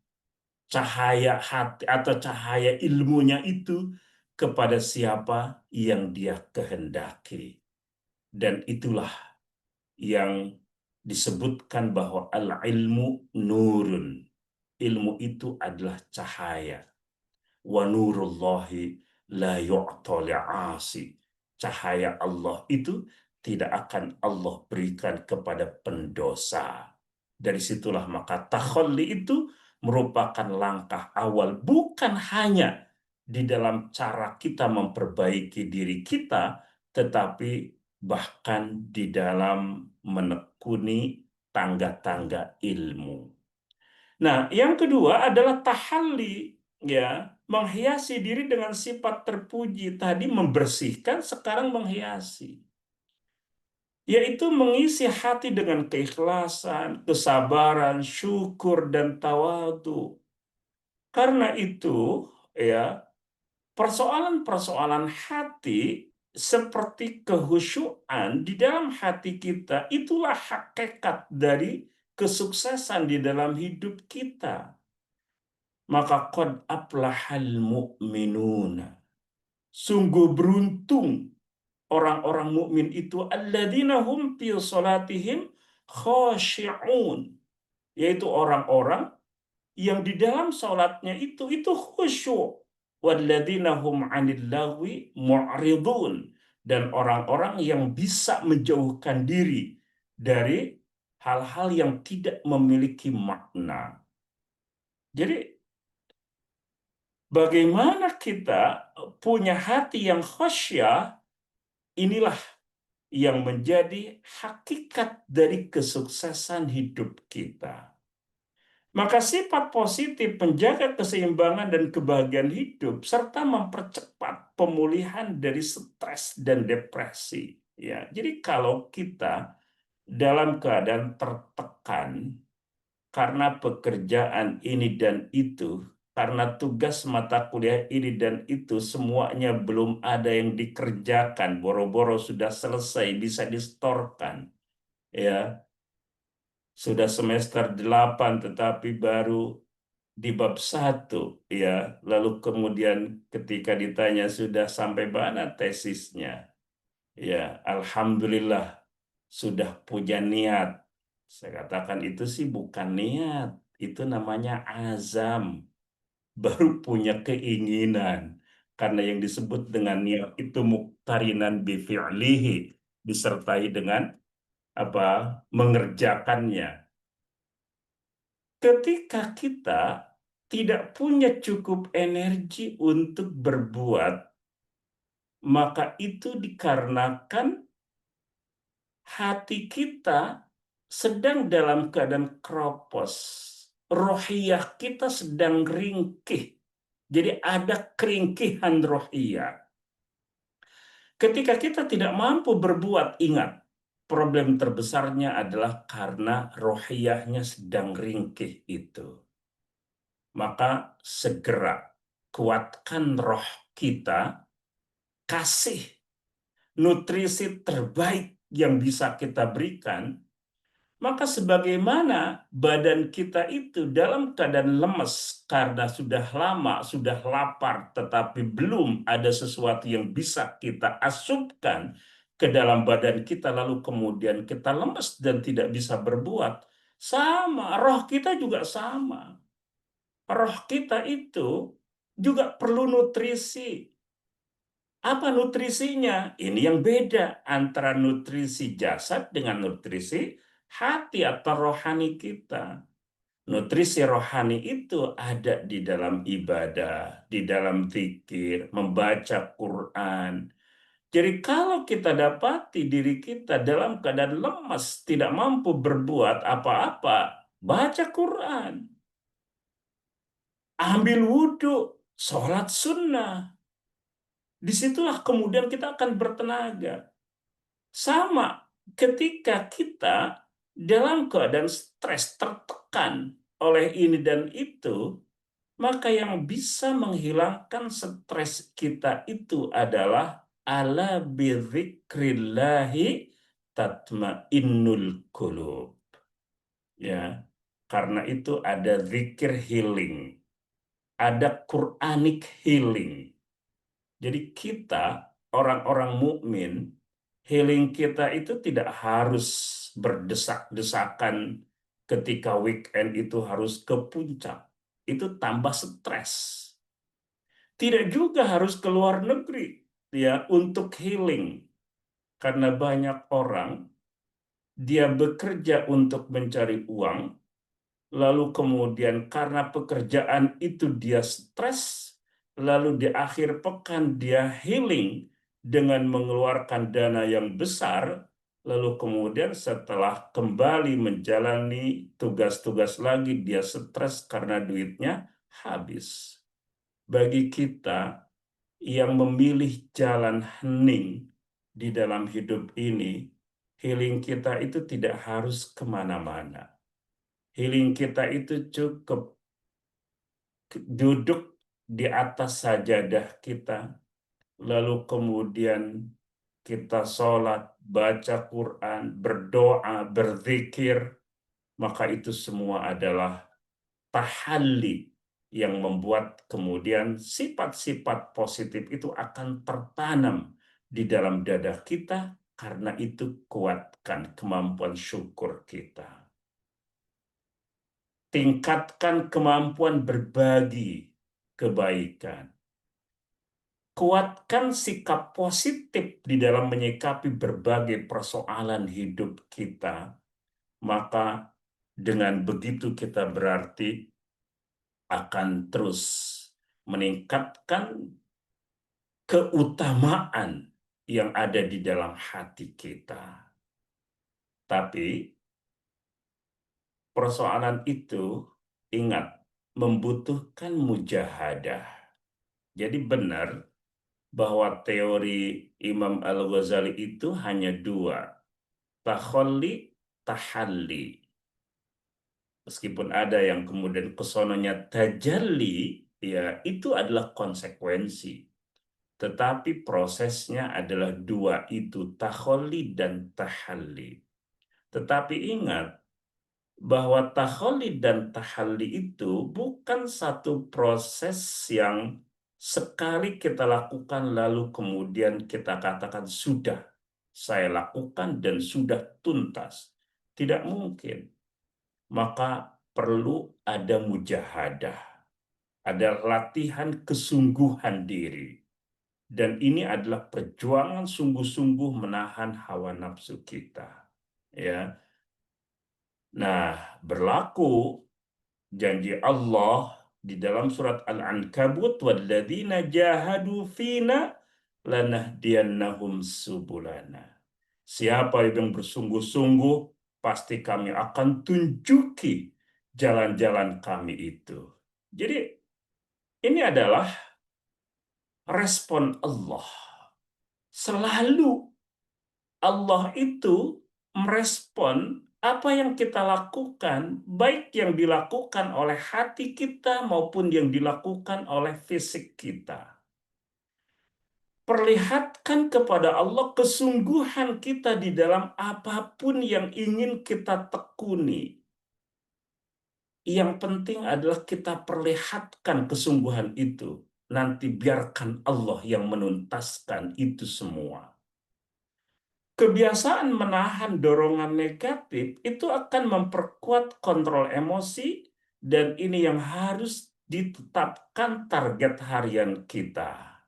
cahaya hati atau cahaya ilmunya itu kepada siapa yang dia kehendaki. Dan itulah yang disebutkan bahwa al-ilmu nurun. Ilmu itu adalah cahaya. Wa nurullahi la yu'ta li'asi. Cahaya Allah itu tidak akan Allah berikan kepada pendosa. Dari situlah maka takhalli itu merupakan langkah awal, bukan hanya di dalam cara kita memperbaiki diri kita, tetapi bahkan di dalam menekuni tangga-tangga ilmu. Nah, yang kedua adalah tahalli, ya, menghiasi diri dengan sifat terpuji. Tadi membersihkan, sekarang menghiasi. Yaitu mengisi hati dengan keikhlasan, kesabaran, syukur, dan tawadu. Karena itu, ya, persoalan-persoalan hati seperti kehusyuan di dalam hati kita, itulah hakikat dari kesuksesan di dalam hidup kita. Maka qad aflahal mu'minuna. Sungguh beruntung orang-orang mukmin itu, alladzina hum fi salatihim khashi'un, yaitu orang-orang yang di dalam salatnya itu khusyuk. Walladzina hum 'anil lagwi mu'ridun, dan orang-orang yang bisa menjauhkan diri dari hal-hal yang tidak memiliki makna. Jadi bagaimana kita punya hati yang khasyah, inilah yang menjadi hakikat dari kesuksesan hidup kita. Maka sifat positif menjaga keseimbangan dan kebahagiaan hidup serta mempercepat pemulihan dari stres dan depresi. Ya, jadi kalau kita dalam keadaan tertekan karena pekerjaan ini dan itu, karena tugas mata kuliah ini dan itu, semuanya belum ada yang dikerjakan, boro-boro sudah selesai, bisa distorkan. Ya, sudah semester 8 tetapi baru di bab 1, ya. Lalu kemudian ketika ditanya sudah sampai mana tesisnya? Ya, alhamdulillah sudah punya niat. Saya katakan itu sih bukan niat, itu namanya azam. Baru punya keinginan. Karena yang disebut dengan niat itu muqtarinan bi fi'lihi, disertai dengan apa? Mengerjakannya. Ketika kita tidak punya cukup energi untuk berbuat, maka itu dikarenakan hati kita sedang dalam keadaan kropos. Rohiyah kita sedang ringkih. Jadi ada keringkihan rohiyah. Ketika kita tidak mampu berbuat, ingat, problem terbesarnya adalah karena rohiyahnya sedang ringkih itu. Maka segera kuatkan roh kita, kasih nutrisi terbaik yang bisa kita berikan, maka sebagaimana badan kita itu dalam keadaan lemes karena sudah lama, sudah lapar, tetapi belum ada sesuatu yang bisa kita asupkan ke dalam badan kita, lalu kemudian kita lemes dan tidak bisa berbuat, sama, roh kita juga sama. Roh kita itu juga perlu nutrisi. Apa nutrisinya? Ini yang beda antara nutrisi jasad dengan nutrisi hati atau rohani kita. Nutrisi rohani itu ada di dalam ibadah, di dalam zikir, membaca Quran. Jadi kalau kita dapati diri kita dalam keadaan lemas, tidak mampu berbuat apa-apa, baca Quran, ambil wudhu, sholat sunnah. Disitulah kemudian kita akan bertenaga. Sama ketika kita dalam keadaan stres, tertekan oleh ini dan itu, maka yang bisa menghilangkan stres kita itu adalah ala bidzikrillahi tatmainnul qulub. Ya, karena itu ada zikir healing, ada Quranic healing. Jadi kita orang-orang mukmin, healing kita itu tidak harus berdesak-desakan ketika weekend itu harus ke puncak. Itu tambah stres. Tidak juga harus ke luar negeri ya untuk healing. Karena banyak orang dia bekerja untuk mencari uang, lalu kemudian karena pekerjaan itu dia stres, lalu di akhir pekan dia healing dengan mengeluarkan dana yang besar, lalu kemudian setelah kembali menjalani tugas-tugas lagi, dia stres karena duitnya habis. bagi kita yang memilih jalan hening di dalam hidup ini, healing kita itu tidak harus kemana-mana. Healing kita itu cukup duduk di atas sajadah kita, lalu kemudian kita sholat, baca Quran, berdoa, berzikir, maka itu semua adalah tahalli yang membuat kemudian sifat-sifat positif itu akan tertanam di dalam dada kita, karena itu kuatkan kemampuan syukur kita. Tingkatkan kemampuan berbagi kebaikan. Kuatkan sikap positif di dalam menyikapi berbagai persoalan hidup kita, maka dengan begitu kita berarti akan terus meningkatkan keutamaan yang ada di dalam hati kita. Tapi persoalan itu, ingat, membutuhkan mujahadah. Jadi benar bahwa teori Imam Al-Ghazali itu hanya dua, takhalli, tahalli. Meskipun ada yang kemudian kesononya tajalli, ya itu adalah konsekuensi. Tetapi prosesnya adalah dua itu, takhalli dan tahalli. Tetapi ingat bahwa takhalli dan tahalli itu bukan satu proses yang sekali kita lakukan lalu kemudian kita katakan sudah saya lakukan dan sudah tuntas. Tidak mungkin. Maka perlu ada mujahadah, ada latihan kesungguhan diri. Dan ini adalah perjuangan sungguh-sungguh menahan hawa nafsu kita. Ya. Nah, berlaku janji Allah di dalam surat Al-Ankabut, walladzina jahadu fina lanahdiyannahum subulana. Siapa yang bersungguh-sungguh, pasti kami akan tunjuki jalan-jalan kami itu. Jadi ini adalah respon Allah. Selalu Allah itu merespon apa yang kita lakukan, baik yang dilakukan oleh hati kita maupun yang dilakukan oleh fisik kita. Perlihatkan kepada Allah kesungguhan kita di dalam apapun yang ingin kita tekuni. Yang penting adalah kita perlihatkan kesungguhan itu. Nanti biarkan Allah yang menuntaskan itu semua. Kebiasaan menahan dorongan negatif itu akan memperkuat kontrol emosi, dan ini yang harus ditetapkan target harian kita.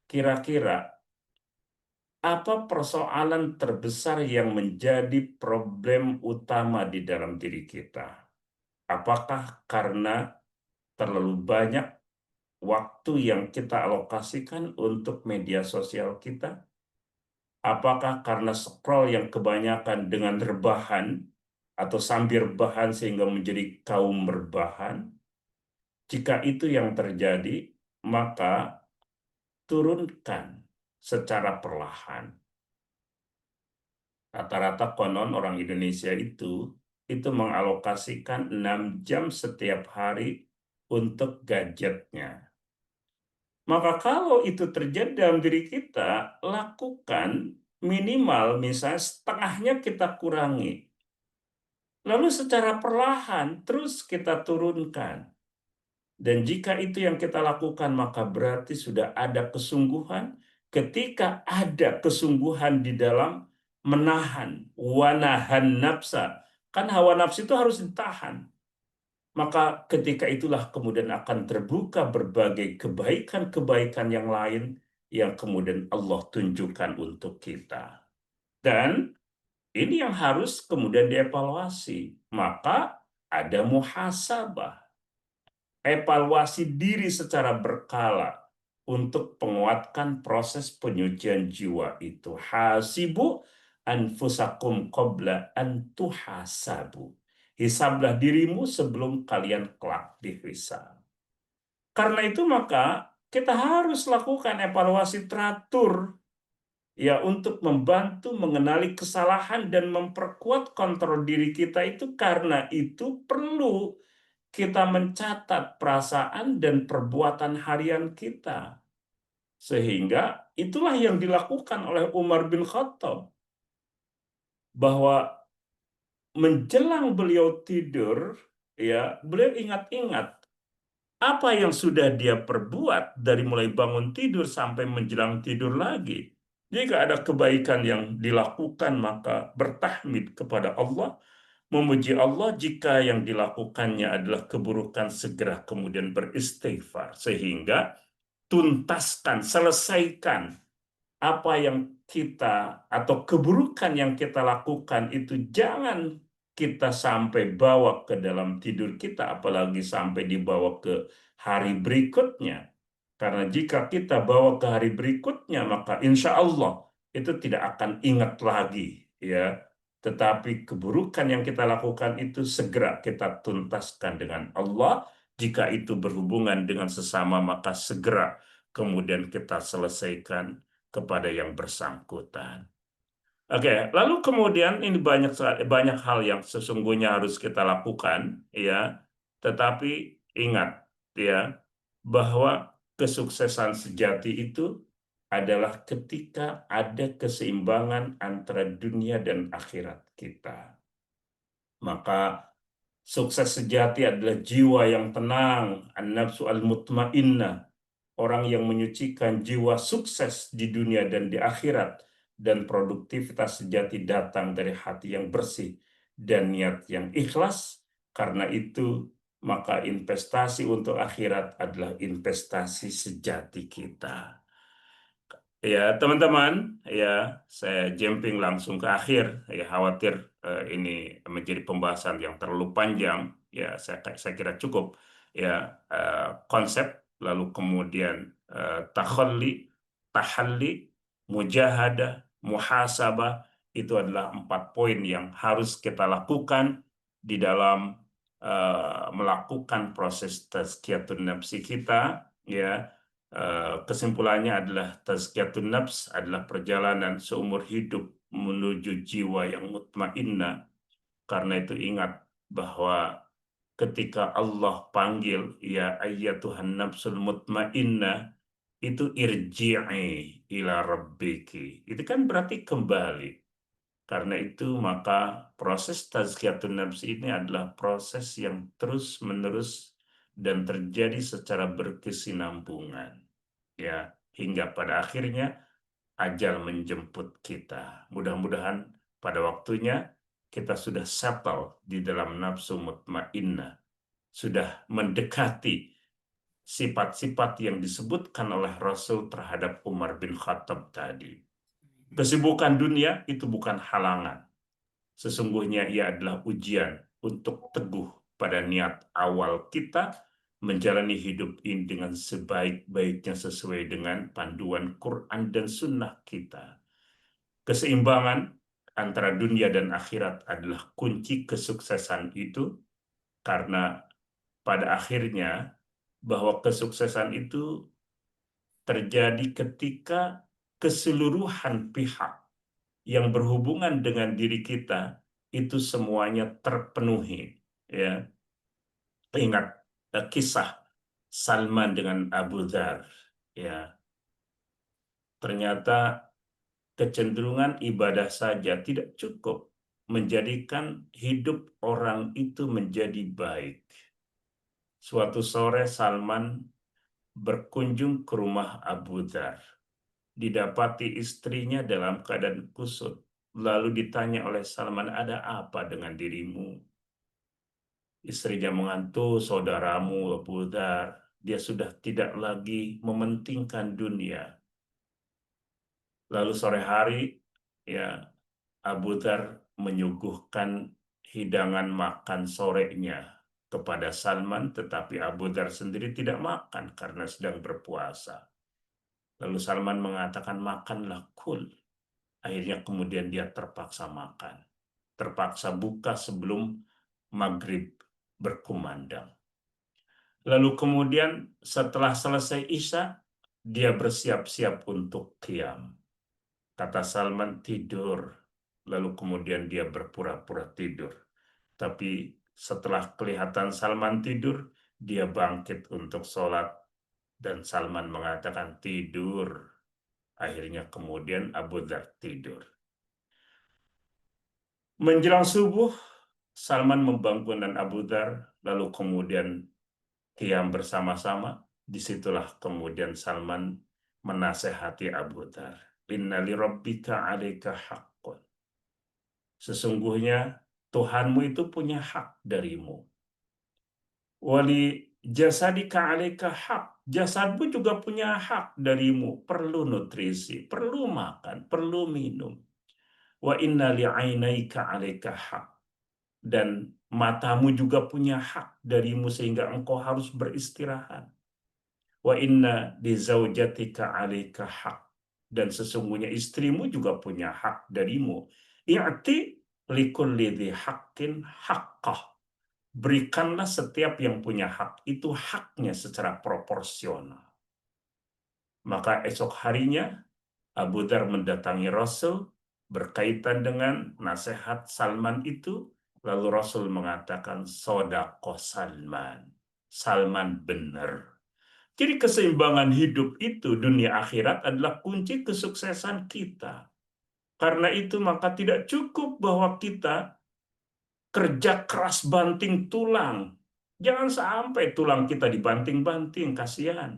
Kira-kira apa persoalan terbesar yang menjadi problem utama di dalam diri kita? Apakah karena terlalu banyak waktu yang kita alokasikan untuk media sosial kita? Apakah karena scroll yang kebanyakan dengan rebahan atau sambil rebahan sehingga menjadi kaum rebahan? Jika itu yang terjadi, maka turunkan secara perlahan. Rata-rata konon orang Indonesia itu mengalokasikan 6 jam setiap hari untuk gadgetnya. Maka kalau itu terjadi dalam diri kita, lakukan minimal misalnya setengahnya kita kurangi. Lalu secara perlahan terus kita turunkan. Dan jika itu yang kita lakukan, maka berarti sudah ada kesungguhan. Ketika ada kesungguhan di dalam menahan, wanahan nafsa. Kan hawa nafsu itu harus ditahan. Maka ketika itulah kemudian akan terbuka berbagai kebaikan-kebaikan yang lain yang kemudian Allah tunjukkan untuk kita. Dan ini yang harus kemudian dievaluasi. Maka ada muhasabah. Evaluasi diri secara berkala untuk penguatkan proses penyucian jiwa itu. Hasibu anfusakum qabla an tuhasabu. Hisablah dirimu sebelum kalian kelak dihisab. Karena itu maka kita harus lakukan evaluasi teratur ya untuk membantu mengenali kesalahan dan memperkuat kontrol diri kita itu, karena itu perlu kita mencatat perasaan dan perbuatan harian kita. Sehingga itulah yang dilakukan oleh Umar bin Khattab, bahwa menjelang beliau tidur, ya, beliau ingat-ingat apa yang sudah dia perbuat dari mulai bangun tidur sampai menjelang tidur lagi. Jika ada kebaikan yang dilakukan, maka bertahmid kepada Allah, memuji Allah. Jika yang dilakukannya adalah keburukan, segera kemudian beristighfar. Sehingga tuntaskan, selesaikan apa yang kita atau keburukan yang kita lakukan itu, jangan kita sampai bawa ke dalam tidur kita, apalagi sampai dibawa ke hari berikutnya. Karena jika kita bawa ke hari berikutnya, maka insya Allah itu tidak akan ingat lagi, ya. Tetapi keburukan yang kita lakukan itu segera kita tuntaskan dengan Allah. Jika itu berhubungan dengan sesama, maka segera kemudian kita selesaikan kepada yang bersangkutan. Oke, lalu kemudian ini banyak hal yang sesungguhnya harus kita lakukan, ya. Tetapi ingat, ya, bahwa kesuksesan sejati itu adalah ketika ada keseimbangan antara dunia dan akhirat kita. Maka sukses sejati adalah jiwa yang tenang, an-nafsu al-mutmainnah, orang yang menyucikan jiwa, sukses di dunia dan di akhirat, dan produktivitas sejati datang dari hati yang bersih dan niat yang ikhlas. Karena itu, maka investasi untuk akhirat adalah investasi sejati kita. Ya, teman-teman, ya, saya jumping langsung ke akhir. Ya, khawatir ini menjadi pembahasan yang terlalu panjang. Ya, saya kira cukup. Ya, konsep, lalu kemudian takhalli, tahalli, mujahadah, muhasabah, itu adalah 4 poin yang harus kita lakukan di dalam melakukan proses tazkiyatun nafsi kita. Ya, kesimpulannya adalah tazkiyatun nafs adalah perjalanan seumur hidup menuju jiwa yang mutmainnah. Karena itu ingat bahwa ketika Allah panggil, ya ayyatuhan nafsul mutmainnah, itu irji'i ila rabbiki. Itu kan berarti kembali. Karena itu maka proses tazkiyatun nafs ini adalah proses yang terus-menerus dan terjadi secara berkesinambungan, ya, hingga pada akhirnya ajal menjemput kita. Mudah-mudahan pada waktunya kita sudah settle di dalam nafsu mutmainnah, sudah mendekati sifat-sifat yang disebutkan oleh Rasul terhadap Umar bin Khattab tadi. Kesibukan dunia itu bukan halangan. Sesungguhnya ia adalah ujian untuk teguh pada niat awal kita menjalani hidup ini dengan sebaik-baiknya sesuai dengan panduan Quran dan Sunnah kita. Keseimbangan antara dunia dan akhirat adalah kunci kesuksesan itu, karena pada akhirnya bahwa kesuksesan itu terjadi ketika keseluruhan pihak yang berhubungan dengan diri kita itu semuanya terpenuhi, ya. Ingat kisah Salman dengan Abu Dhar, ya. Ternyata kecenderungan ibadah saja tidak cukup menjadikan hidup orang itu menjadi baik. Suatu sore Salman berkunjung ke rumah Abu Dhar. Didapati istrinya dalam keadaan kusut. Lalu ditanya oleh Salman, ada apa dengan dirimu? Istrinya mengantuk, saudaramu Abu Dhar, dia sudah tidak lagi mementingkan dunia. Lalu sore hari, ya, Abu Dhar menyuguhkan hidangan makan sorenya kepada Salman, tetapi Abu Dhar sendiri tidak makan karena sedang berpuasa. Lalu Salman mengatakan, makanlah, kul. Akhirnya kemudian dia terpaksa makan. Terpaksa buka sebelum maghrib berkumandang. Lalu kemudian setelah selesai Isya, dia bersiap-siap untuk qiyam. Kata Salman tidur, lalu kemudian dia berpura-pura tidur. Tapi setelah kelihatan Salman tidur, dia bangkit untuk sholat dan Salman mengatakan tidur. Akhirnya kemudian Abu Dhar tidur. Menjelang subuh, Salman membangunkan Abu Dhar, lalu kemudian qiyam bersama-sama. Disitulah kemudian Salman menasehati Abu Dhar. Inna li rabbika 'alaika haqqun. Sesungguhnya Tuhanmu itu punya hak darimu. Wali jasadika 'alaika hak. Jasadmu juga punya hak darimu. Perlu nutrisi, perlu makan, perlu minum. Wa inna li'ainaika 'alaika hak. Dan matamu juga punya hak darimu sehingga engkau harus beristirahat. Wa inna di zaujatika 'alaika hak. Dan sesungguhnya istrimu juga punya hak darimu. I'ti likulli dzi haqqin haqqah. Berikanlah setiap yang punya hak itu haknya secara proporsional. Maka esok harinya Abu Dhar mendatangi Rasul berkaitan dengan nasihat Salman itu. Lalu Rasul mengatakan, Sodaqo Salman. Salman benar. Jadi keseimbangan hidup itu dunia akhirat adalah kunci kesuksesan kita. Karena itu maka tidak cukup bahwa kita kerja keras banting tulang. Jangan sampai tulang kita dibanting-banting, kasihan.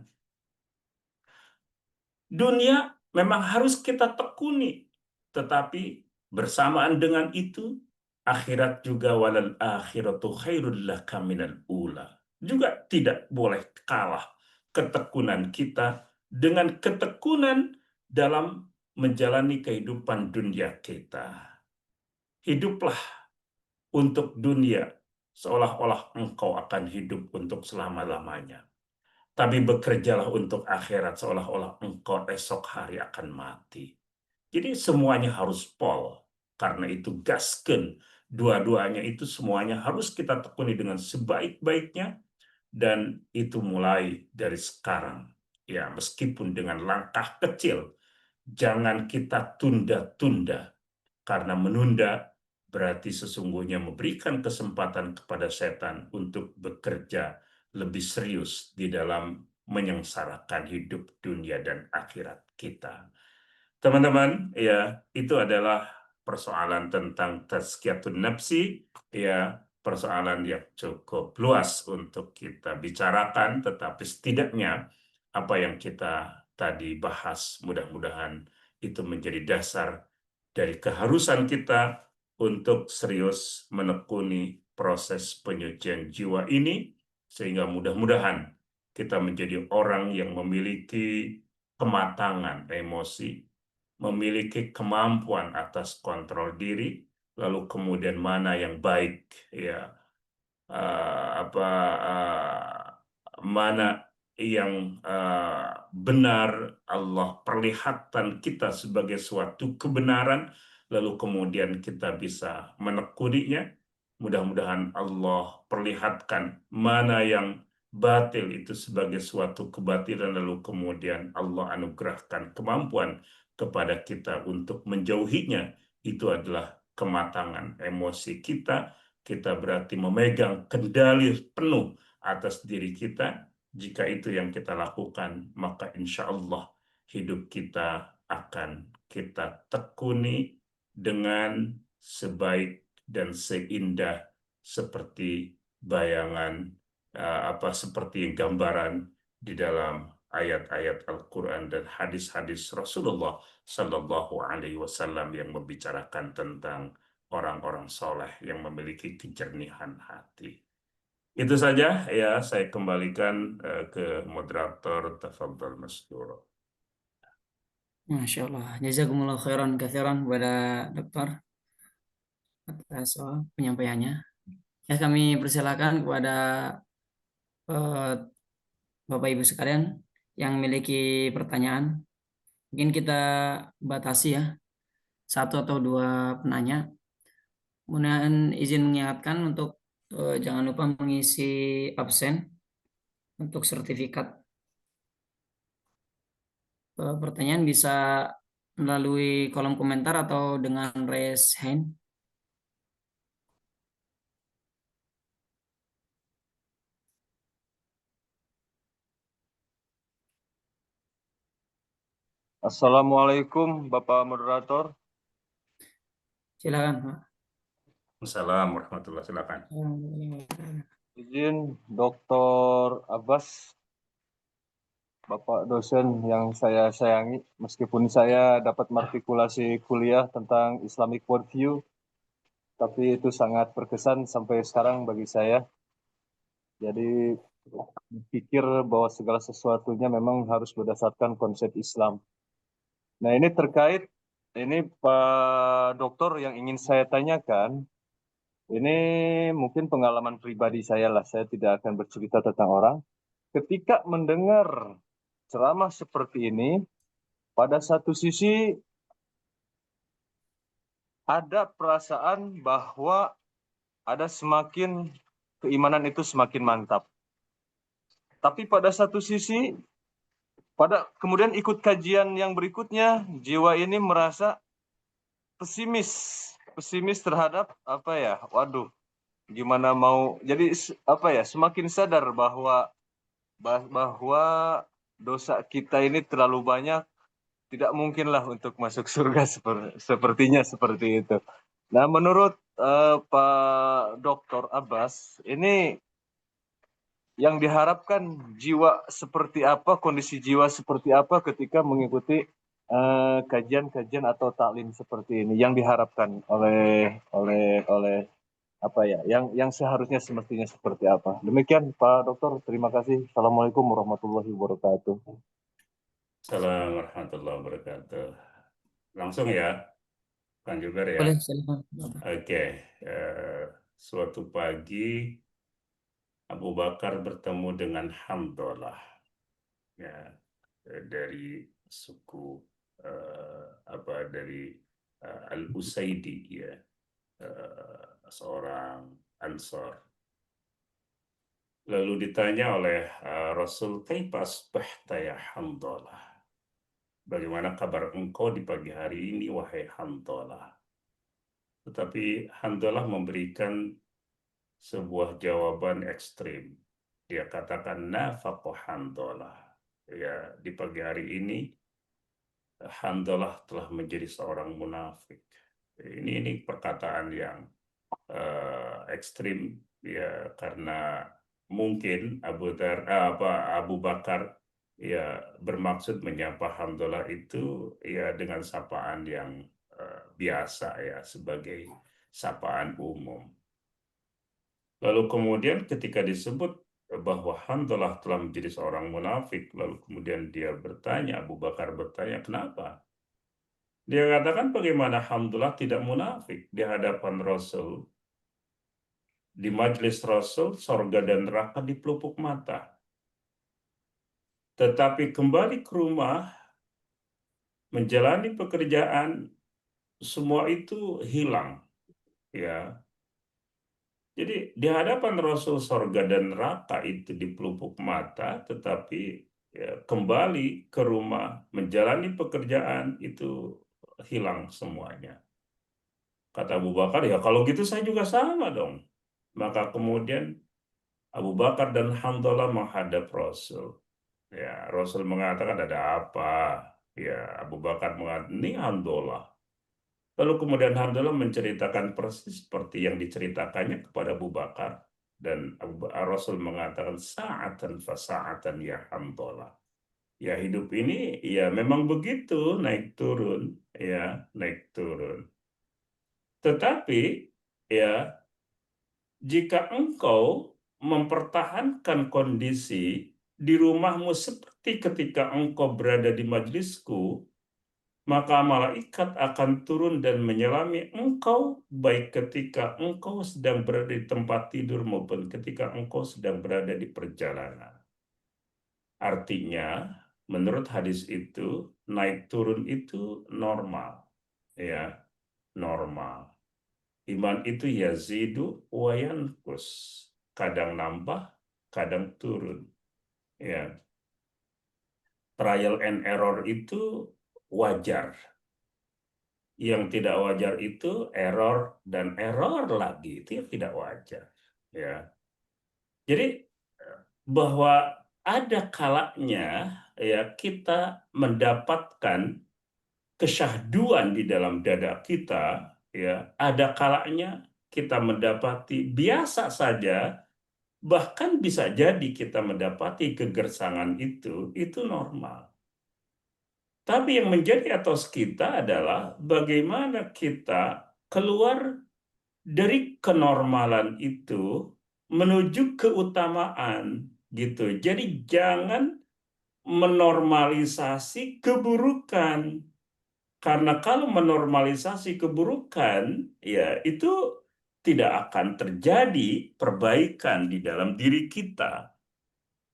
Dunia memang harus kita tekuni, tetapi bersamaan dengan itu, akhirat juga walal akhiratu khairul laka minal ula. Juga tidak boleh kalah ketekunan kita dengan ketekunan dalam menjalani kehidupan dunia kita. Hiduplah untuk dunia seolah-olah engkau akan hidup untuk selama-lamanya. Tapi bekerjalah untuk akhirat seolah-olah engkau esok hari akan mati. Jadi semuanya harus pol. Karena itu gasken. Dua-duanya itu semuanya harus kita tekuni dengan sebaik-baiknya. Dan itu mulai dari sekarang. Ya, meskipun dengan langkah kecil. Jangan kita tunda-tunda. Karena menunda berarti sesungguhnya memberikan kesempatan kepada setan untuk bekerja lebih serius di dalam menyengsarakan hidup dunia dan akhirat kita. Teman-teman, ya, itu adalah persoalan tentang tazkiyatun nafsi, ya, persoalan yang cukup luas untuk kita bicarakan, tetapi setidaknya apa yang kita tadi bahas, mudah-mudahan itu menjadi dasar dari keharusan kita untuk serius menekuni proses penyucian jiwa ini, sehingga mudah-mudahan kita menjadi orang yang memiliki kematangan emosi, memiliki kemampuan atas kontrol diri, lalu kemudian mana yang baik, ya, apa mana yang benar Allah perlihatkan kita sebagai suatu kebenaran, lalu kemudian kita bisa menekuninya. Mudah-mudahan Allah perlihatkan mana yang batil itu sebagai suatu kebatilan, lalu kemudian Allah anugerahkan kemampuan kepada kita untuk menjauhinya. Itu adalah kematangan emosi kita. Kita berarti memegang kendali penuh atas diri kita. Jika itu yang kita lakukan, maka insya Allah hidup kita akan kita tekuni dengan sebaik dan seindah seperti bayangan, seperti gambaran di dalam ayat-ayat Al-Quran dan hadis-hadis Rasulullah Sallallahu Alaihi Wasallam yang membicarakan tentang orang-orang soleh yang memiliki kejernihan hati. Itu saja, ya, saya kembalikan ke moderator. Tafadhal Masduro. Masya Allah. Jazakumullah khairan kathiran kepada dokter atas penyampaiannya. Ya, kami persilakan kepada eh, Bapak Ibu sekalian yang memiliki pertanyaan. Mungkin kita batasi ya, satu atau dua penanya. Kemudian izin mengingatkan untuk jangan lupa mengisi absen untuk sertifikat. Pertanyaan bisa melalui kolom komentar atau dengan raise hand. Assalamualaikum Bapak Moderator. Silakan, Pak. Assalamualaikum warahmatullahi wabarakatuh. Silakan. Izin Dr. Abbas, Bapak dosen yang saya sayangi, meskipun saya dapat matrikulasi kuliah tentang Islamic Worldview, tapi itu sangat berkesan sampai sekarang bagi saya. Jadi pikir bahwa segala sesuatunya memang harus berdasarkan konsep Islam. Nah, ini terkait ini Pak Dokter yang ingin saya tanyakan. Ini mungkin pengalaman pribadi saya lah. Saya tidak akan bercerita tentang orang. Ketika mendengar ceramah seperti ini, pada satu sisi ada perasaan bahwa ada semakin keimanan itu semakin mantap. Tapi pada satu sisi, kemudian ikut kajian yang berikutnya, jiwa ini merasa pesimis terhadap apa ya? Waduh, gimana mau? Jadi apa ya? Semakin sadar bahwa dosa kita ini terlalu banyak, tidak mungkinlah untuk masuk surga sepertinya seperti itu. Nah, menurut Pak Dr. Abbas, ini yang diharapkan jiwa seperti apa, kondisi jiwa seperti apa ketika mengikuti kajian-kajian atau taklim seperti ini yang diharapkan oleh apa ya, yang seharusnya semestinya seperti apa. Demikian Pak Dokter, terima kasih. Assalamualaikum warahmatullahi wabarakatuh. Assalamualaikum warahmatullahi wabarakatuh. Langsung ya, Kan Juber ya. Boleh, silakan. Oke, suatu pagi Abu Bakar bertemu dengan Hamdalah, ya, dari suku dari Al-Usaidi, ya, seorang Ansor. Lalu ditanya oleh Rasul, "Kaifa asbahta ya Hamdalah?" Bagaimana kabar engkau di pagi hari ini, wahai Hamdalah? Tetapi Hamdalah memberikan sebuah jawaban ekstrim. Dia katakan, nafaqo Hamdalah. Ya, di pagi hari ini, Hamdalah telah menjadi seorang munafik. Ini perkataan yang ekstrim, ya, karena mungkin Abu Bakar ya bermaksud menyapa Hamdalah itu ya dengan sapaan yang biasa, ya, sebagai sapaan umum. Lalu kemudian ketika disebut bahwa Hamdalah telah menjadi seorang munafik, lalu kemudian Abu Bakar bertanya, kenapa? Dia katakan, bagaimana Hamdalah tidak munafik di hadapan Rasul? Di majelis Rasul, sorga dan neraka di pelupuk mata. Tetapi kembali ke rumah, menjalani pekerjaan, semua itu hilang. Ya, jadi di hadapan Rasul, sorga dan neraka itu di pelupuk mata, tetapi ya, kembali ke rumah, menjalani pekerjaan itu hilang semuanya. Kata Abu Bakar, ya kalau gitu saya juga sama dong. Maka kemudian Abu Bakar dan Hamdalah menghadap Rasul. Ya, Rasul mengatakan, ada apa? Ya, Abu Bakar mengatakan, ini Hamdalah. Lalu kemudian Hamdalah menceritakan persis seperti yang diceritakannya kepada Abu Bakar. Dan Rasul mengatakan, sa'atan fasa'atan ya Hamdalah. Ya, hidup ini ya memang begitu, naik turun, ya, naik turun. Tetapi ya, jika engkau mempertahankan kondisi di rumahmu seperti ketika engkau berada di majlisku, maka malaikat akan turun dan menyelami engkau, baik ketika engkau sedang berada di tempat tidur maupun ketika engkau sedang berada di perjalanan. Artinya, menurut hadis itu, naik turun itu normal, ya, normal. Iman itu yazidu wa yanqus, kadang nambah, kadang turun. ya. Trial and error itu wajar. Yang tidak wajar itu error dan error lagi, itu yang tidak wajar, ya. Jadi bahwa ada kalanya ya kita mendapatkan kesyahduan di dalam dada kita, ya. Ada kalanya kita mendapati biasa saja, bahkan bisa jadi kita mendapati kegersangan itu normal. Tapi yang menjadi etos kita adalah bagaimana kita keluar dari kenormalan itu menuju keutamaan gitu. Jadi jangan menormalisasi keburukan. Karena kalau menormalisasi keburukan, ya itu tidak akan terjadi perbaikan di dalam diri kita.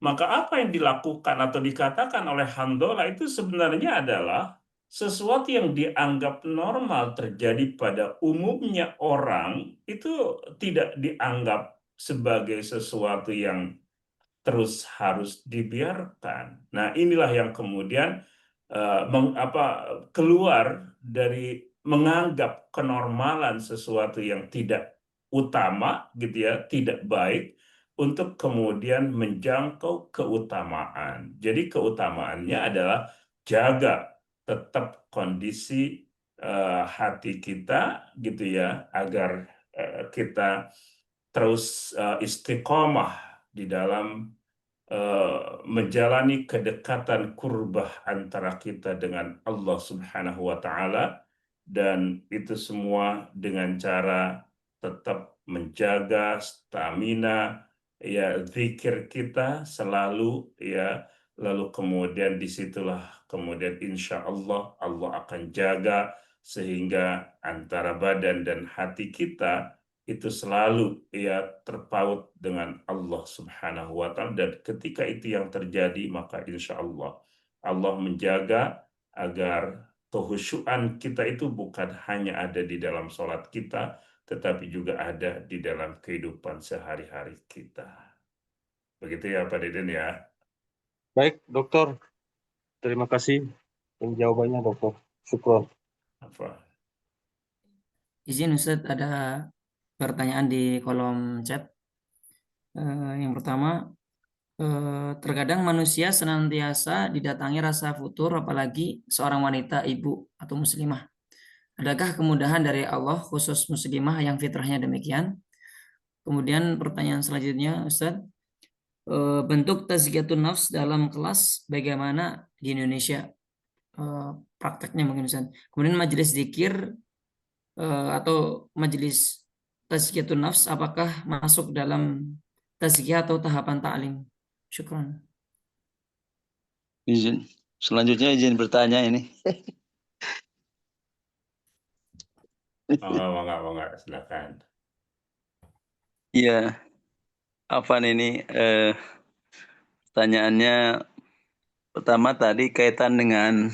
Maka apa yang dilakukan atau dikatakan oleh Handola itu sebenarnya adalah sesuatu yang dianggap normal terjadi pada umumnya orang, itu tidak dianggap sebagai sesuatu yang terus harus dibiarkan. Nah, inilah yang kemudian keluar dari menganggap kenormalan sesuatu yang tidak utama, gitu ya, tidak baik, untuk kemudian menjangkau keutamaan. Jadi keutamaannya adalah jaga tetap kondisi hati kita, gitu ya, agar kita terus istiqomah di dalam menjalani kedekatan kurbah antara kita dengan Allah Subhanahu wa Ta'ala, dan itu semua dengan cara tetap menjaga stamina ya zikir kita selalu, ya. Lalu kemudian disitulah kemudian insya Allah Allah akan jaga sehingga antara badan dan hati kita itu selalu ya terpaut dengan Allah Subhanahu wa Ta'ala, dan ketika itu yang terjadi maka insya Allah Allah menjaga agar kehusyuan kita itu bukan hanya ada di dalam sholat kita, tetapi juga ada di dalam kehidupan sehari-hari kita. Begitu ya Pak Deden ya. Baik, dokter. Terima kasih jawabannya, dokter. Syukur. Apa? Izin Ustadz, ada pertanyaan di kolom chat. Yang pertama, terkadang manusia senantiasa didatangi rasa futur, apalagi seorang wanita, ibu atau muslimah. Adakah kemudahan dari Allah khusus muslimah yang fitrahnya demikian? Kemudian pertanyaan selanjutnya, Ustadz, bentuk tazkiyatun nafs dalam kelas bagaimana di Indonesia? Prakteknya mungkin Ustadz. Kemudian majelis zikir atau majelis tazkiyatun nafs apakah masuk dalam tazkiyah atau tahapan ta'lim? Syukran. Izin. Selanjutnya izin bertanya ini. Enggak, silakan. Iya, Afan ini pertanyaannya pertama tadi kaitan dengan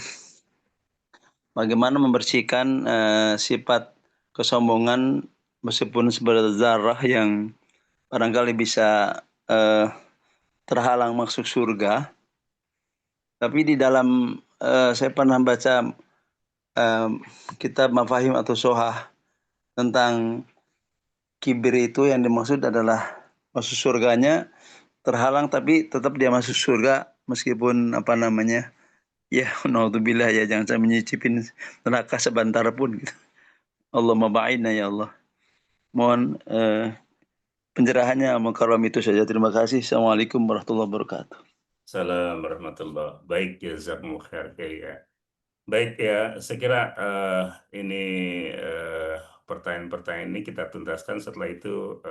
bagaimana membersihkan sifat kesombongan meskipun sebagai zarah yang barangkali bisa terhalang masuk surga. Tapi di dalam saya pernah baca kitab Mafahim atau Sohah tentang kibir itu, yang dimaksud adalah masuk surganya terhalang tapi tetap dia masuk surga meskipun ya naudzubillah, ya jangan saya menyicipin neraka sebentar pun gitu. Allahumma ba'idna ya Allah. Mohon pencerahannya makaram itu saja. Terima kasih. Assalamualaikum warahmatullahi wabarakatuh. Assalamualaikum warahmatullahi wabarakatuh. Baik, jazakumullah khair ya. Baik ya, saya kira ini pertanyaan-pertanyaan ini kita tuntaskan, setelah itu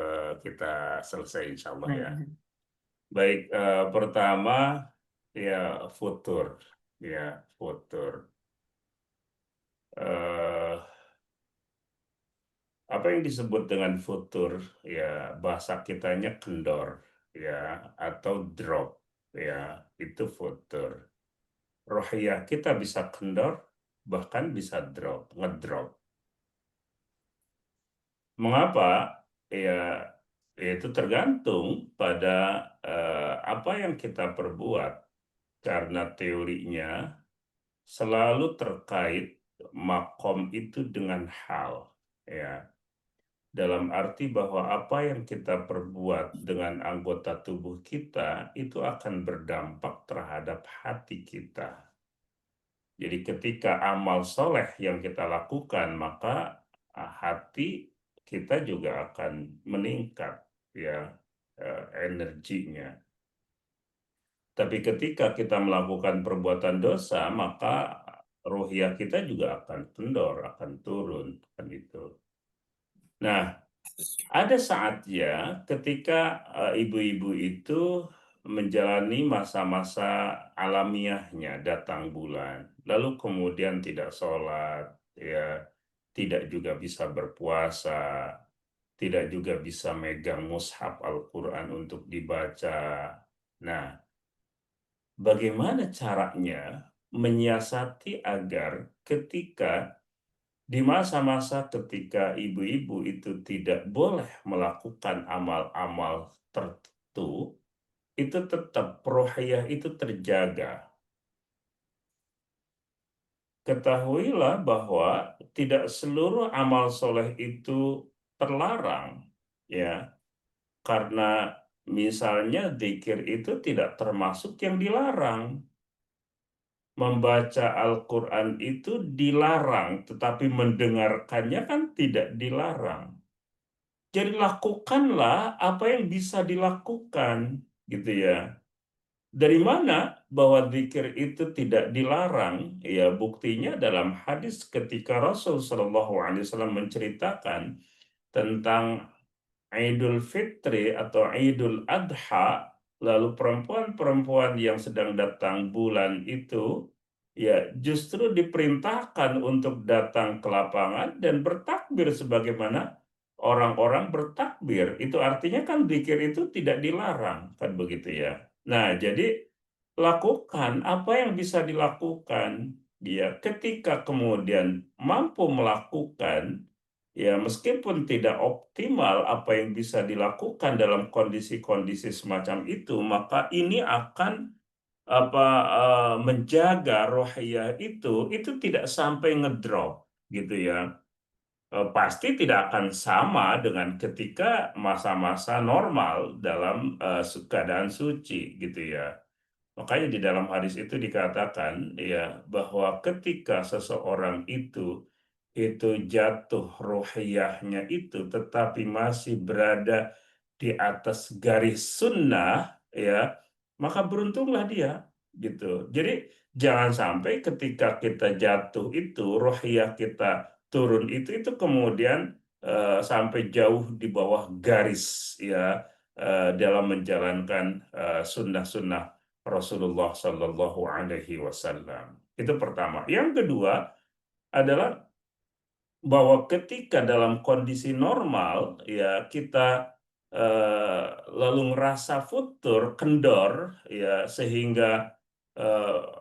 kita selesai insya Allah ya. Baik, pertama ya futur, ya futur. Apa yang disebut dengan futur ya, bahasa kitanya kendor ya, atau drop ya, itu futur. Rohiyah kita bisa kendor, bahkan bisa ngedrop. Mengapa? Ya, Itu tergantung pada apa yang kita perbuat, karena teorinya selalu terkait makom itu dengan hal, ya. Dalam arti bahwa apa yang kita perbuat dengan anggota tubuh kita itu akan berdampak terhadap hati kita. Jadi ketika amal soleh yang kita lakukan, maka hati kita juga akan meningkat, ya, energinya. Tapi ketika kita melakukan perbuatan dosa, maka ruhiyah kita juga akan kendor, akan turun, kan itu. Nah, ada saatnya ketika ibu-ibu itu menjalani masa-masa alamiahnya, datang bulan, lalu kemudian tidak sholat, ya, tidak juga bisa berpuasa, tidak juga bisa megang mushaf Al-Quran untuk dibaca. Nah, bagaimana caranya menyiasati agar ketika di masa-masa ketika ibu-ibu itu tidak boleh melakukan amal-amal tertentu, itu tetap rohiyah itu terjaga. Ketahuilah bahwa tidak seluruh amal soleh itu terlarang, ya, karena misalnya zikir itu tidak termasuk yang dilarang. Membaca Al-Quran itu dilarang, tetapi mendengarkannya kan tidak dilarang. Jadi lakukanlah apa yang bisa dilakukan, gitu ya. Dari mana bahwa zikir itu tidak dilarang? Ya, buktinya dalam hadis ketika Rasul Shallallahu Alaihi Wasallam menceritakan tentang Idul Fitri atau Idul Adha, lalu perempuan-perempuan yang sedang datang bulan itu, ya, justru diperintahkan untuk datang ke lapangan dan bertakbir sebagaimana orang-orang bertakbir. Itu artinya kan zikir itu tidak dilarang, kan begitu ya. Nah, jadi lakukan apa yang bisa dilakukan. Ya, ketika kemudian mampu melakukan, ya, meskipun tidak optimal apa yang bisa dilakukan dalam kondisi-kondisi semacam itu, maka ini akan menjaga rohiyah itu tidak sampai ngedrop, gitu ya. Pasti tidak akan sama dengan ketika masa-masa normal dalam keadaan suci, gitu ya. Makanya di dalam hadis itu dikatakan, ya, bahwa ketika seseorang itu jatuh ruhiyahnya itu tetapi masih berada di atas garis sunnah, ya, maka beruntunglah dia, gitu. Jadi jangan sampai ketika kita jatuh itu ruhiyah kita turun itu kemudian sampai jauh di bawah garis, ya, dalam menjalankan sunnah-sunnah Rasulullah Shallallahu Alaihi Wasallam. Itu pertama. Yang kedua adalah bahwa ketika dalam kondisi normal, ya, kita lalu ngerasa futur, kendor, ya, sehingga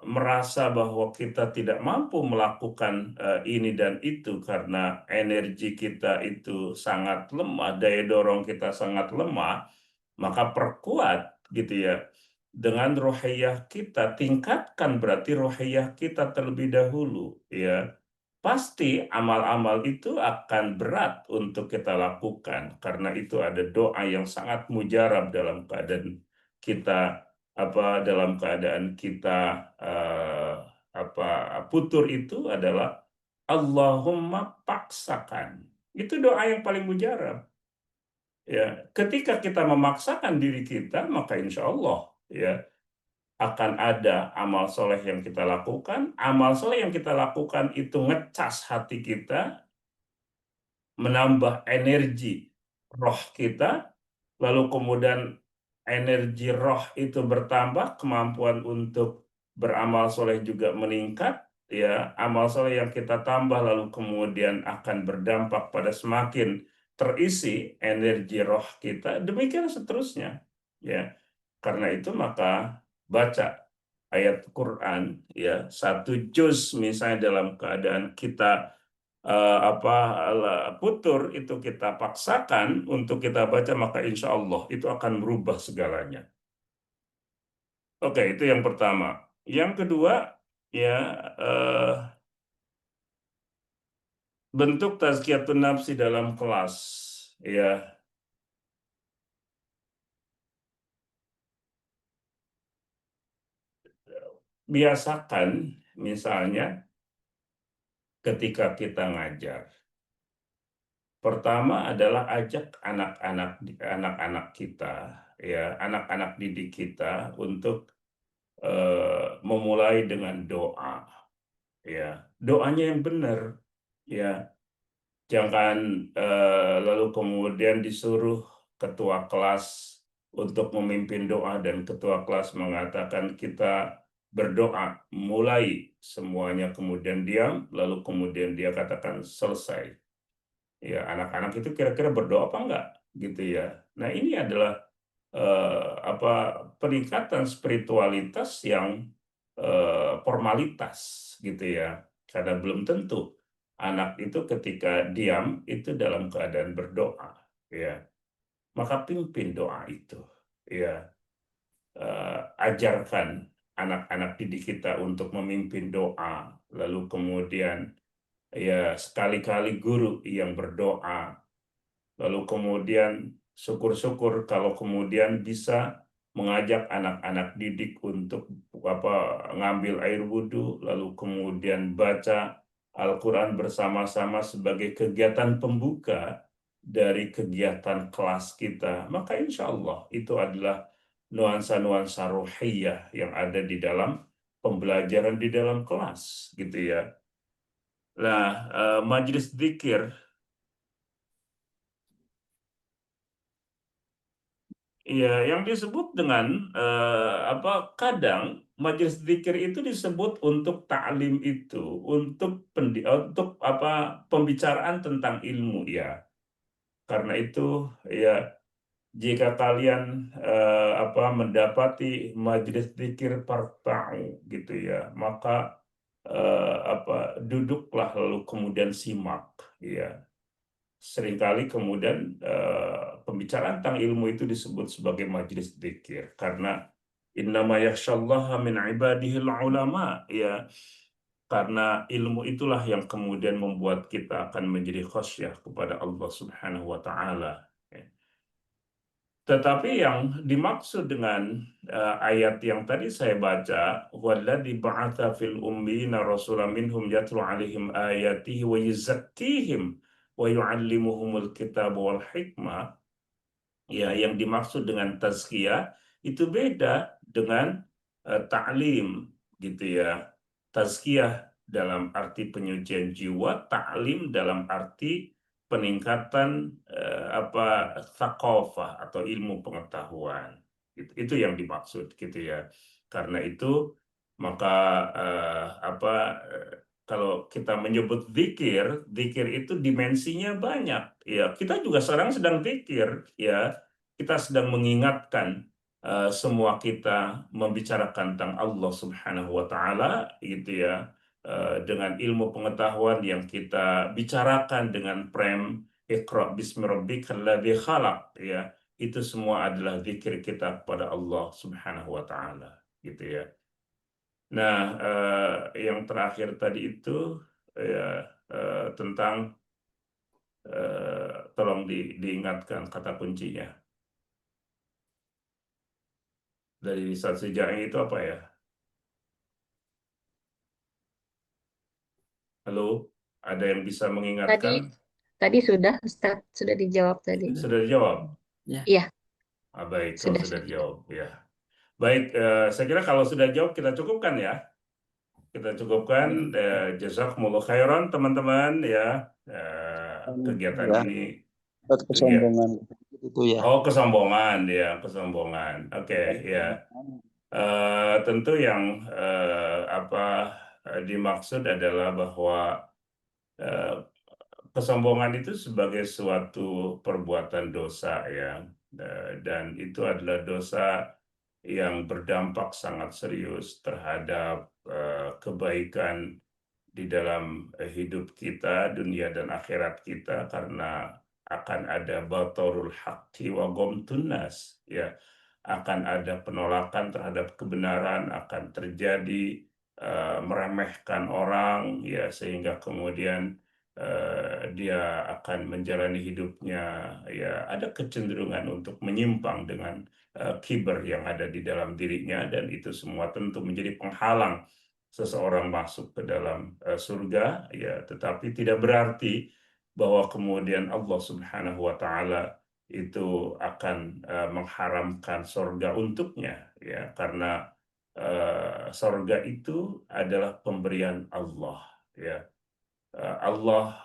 merasa bahwa kita tidak mampu melakukan ini dan itu karena energi kita itu sangat lemah, daya dorong kita sangat lemah, maka perkuat, gitu ya, dengan rohiyah kita, tingkatkan berarti rohiyah kita terlebih dahulu, ya. Pasti amal-amal itu akan berat untuk kita lakukan karena itu ada doa yang sangat mujarab dalam keadaan kita putur itu adalah Allahumma paksakan. Itu doa yang paling mujarab. Ya, ketika kita memaksakan diri kita, maka insya Allah, ya, akan ada amal soleh yang kita lakukan. Amal soleh yang kita lakukan itu ngecas hati kita, menambah energi roh kita, lalu kemudian energi roh itu bertambah, kemampuan untuk beramal soleh juga meningkat, ya. Amal soleh yang kita tambah lalu kemudian akan berdampak pada semakin terisi energi roh kita, demikian seterusnya, ya. Karena itu maka baca ayat Quran, ya, 1 juz misalnya dalam keadaan kita Futur itu kita paksakan untuk kita baca, maka insya Allah itu akan merubah segalanya. Oke, itu yang pertama. Yang kedua, ya bentuk tazkiyatun nafsi dalam kelas, ya. Biasakan misalnya ketika kita ngajar, pertama adalah ajak anak-anak kita, ya, anak-anak didik kita untuk memulai dengan doa, ya, doanya yang benar, ya, jangan lalu kemudian disuruh ketua kelas untuk memimpin doa dan ketua kelas mengatakan kita berdoa, mulai semuanya kemudian diam, lalu kemudian dia katakan selesai. Ya, anak-anak itu kira-kira berdoa apa enggak, gitu ya. Nah, ini adalah peningkatan spiritualitas yang formalitas, gitu ya. Karena belum tentu anak itu ketika diam itu dalam keadaan berdoa, ya. Maka pimpin doa itu, ya. Ajarkan anak-anak didik kita untuk memimpin doa, lalu kemudian ya sekali-kali guru yang berdoa, lalu kemudian syukur-syukur kalau kemudian bisa mengajak anak-anak didik untuk ngambil air wudhu, lalu kemudian baca Al-Quran bersama-sama sebagai kegiatan pembuka dari kegiatan kelas kita, maka insya Allah itu adalah nuansa-nuansa rohiyah yang ada di dalam pembelajaran di dalam kelas, gitu ya. Nah, majelis dzikir, ya, yang disebut dengan kadang majelis dzikir itu disebut untuk ta'lim itu, untuk pembicaraan tentang ilmu, ya. Karena itu, ya, jika kalian mendapati majelis dzikir farta'u, gitu ya, maka duduklah lalu kemudian simak, ya. Seringkali kemudian pembicaraan tentang ilmu itu disebut sebagai majelis dzikir karena innama yakhsyallaha min ibadihil ulama, ya. Karena ilmu itulah yang kemudian membuat kita akan menjadi khasyah kepada Allah Subhanahu wa taala. Tetapi yang dimaksud dengan ayat yang tadi saya baca, walladzi ba'atsa fil ummiyina rasulan minhum yatlu 'alaihim ayatihi wa yuzakkihim wa yu'allimuhumul kitaba wal hikmah, ya, yang dimaksud dengan tazkiyah itu beda dengan ta'lim, gitu ya. Tazkiyah dalam arti penyucian jiwa, ta'lim dalam arti peningkatan thaqafah atau ilmu pengetahuan. Itu yang dimaksud, gitu ya. Karena itu maka kalau kita menyebut zikir, zikir itu dimensinya banyak, ya. Kita juga sekarang sedang zikir, ya. Kita sedang mengingatkan semua kita membicarakan tentang Allah Subhanahu wa taala, gitu ya. Dengan ilmu pengetahuan yang kita bicarakan dengan prem Iqra bismi rabbikal ladzi khalaq, ya. Itu semua adalah zikir kita kepada Allah Subhanahu wa taala, gitu ya. Nah, yang terakhir tadi itu ya tentang tolong diingatkan kata kuncinya. Dari Ustaz Syajai itu apa ya? Halo, ada yang bisa mengingatkan? Tadi sudah, Ustadz, sudah dijawab tadi. Sudah dijawab? Ya. Iya, Baik, kalau sudah. sudah dijawab, ya. Baik, saya kira kalau sudah jawab kita cukupkan, ya. Kita cukupkan. Jazakumullah khairan, teman-teman, ya. Kegiatan Ya, ini. kesombongan itu ya. Oh, kesombongan, ya, kesombongan. Oke, ya. Tentu yang dimaksud adalah bahwa kesombongan itu sebagai suatu perbuatan dosa, ya. Dan itu adalah dosa yang berdampak sangat serius terhadap kebaikan di dalam hidup kita, dunia dan akhirat kita, karena akan ada batarul haqqi wa ghamtun nas, ya, akan ada penolakan terhadap kebenaran, akan terjadi meremehkan orang, ya, sehingga kemudian dia akan menjalani hidupnya, ya, ada kecenderungan untuk menyimpang dengan kiber yang ada di dalam dirinya, dan itu semua tentu menjadi penghalang seseorang masuk ke dalam surga, ya, tetapi tidak berarti bahwa kemudian Allah Subhanahu wa Ta'ala itu akan mengharamkan surga untuknya, ya, karena surga itu adalah pemberian Allah, ya. Allah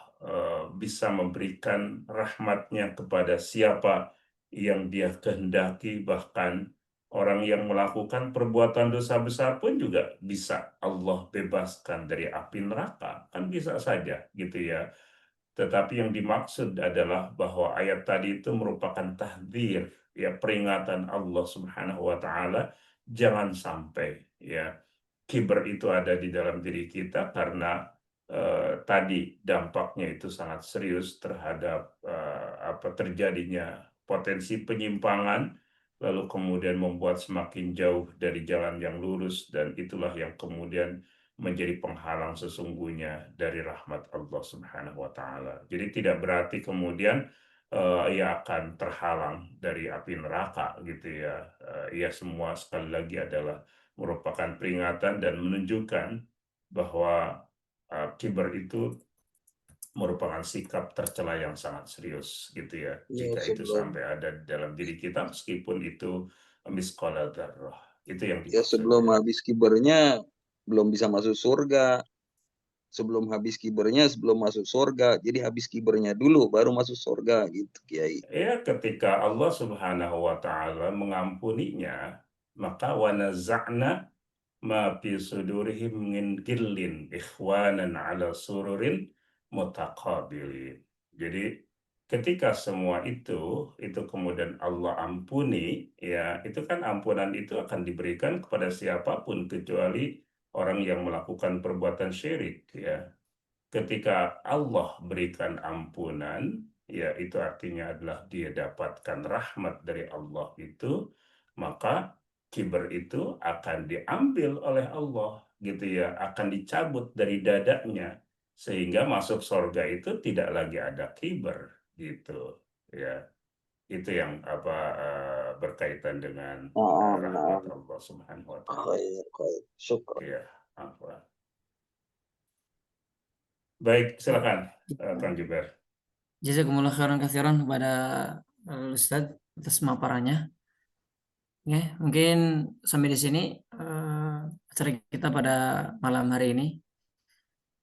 bisa memberikan rahmatnya kepada siapa yang dia kehendaki, bahkan orang yang melakukan perbuatan dosa besar pun juga bisa Allah bebaskan dari api neraka, kan bisa saja gitu ya. Tetapi yang dimaksud adalah bahwa ayat tadi itu merupakan tahdzir, ya, peringatan Allah Subhanahu wa Ta'ala, jangan sampai, ya, kiber itu ada di dalam diri kita, karena tadi dampaknya itu sangat serius terhadap terjadinya potensi penyimpangan, lalu kemudian membuat semakin jauh dari jalan yang lurus, dan itulah yang kemudian menjadi penghalang sesungguhnya dari rahmat Allah Subhanahu wa Ta'ala. Jadi tidak berarti kemudian ia akan terhalang dari api neraka gitu ya. Ia semua sekali lagi adalah merupakan peringatan dan menunjukkan bahwa kiber itu merupakan sikap tercela yang sangat serius gitu ya. Ya, Jika itu sebelum sampai ada di dalam diri kita, meskipun itu misqala dzarrah. Itu yang ya dimaksud, sebelum ya. habis kibernya belum bisa masuk surga. Sebelum habis kibernya sebelum masuk surga. Jadi habis kibernya dulu baru masuk surga gitu, Kiai. Ya, ketika Allah Subhanahu wa Ta'ala mengampuninya, maka wa naza'na ma fi sudurihim min ghillin ikhwanan ala sururin mutaqabilin. Jadi ketika semua itu kemudian Allah ampuni, ya, itu kan ampunan itu akan diberikan kepada siapapun kecuali orang yang melakukan perbuatan syirik, ya. Ketika Allah berikan ampunan, ya, itu artinya adalah dia dapatkan rahmat dari Allah itu, maka kiber itu akan diambil oleh Allah gitu ya, akan dicabut dari dadanya, sehingga masuk surga itu tidak lagi ada kiber gitu ya. Itu yang berkaitan dengan Naam, rahmat naam. Allah Subhanahu wa Ta'ala. Khair, khair. Syukran. Ya, apa. Baik, silakan Kang Juber. Jazakumullah khairan katsiran kepada Ustadz atas pemaparannya. Ya, mungkin sampai di sini acara kita pada malam hari ini.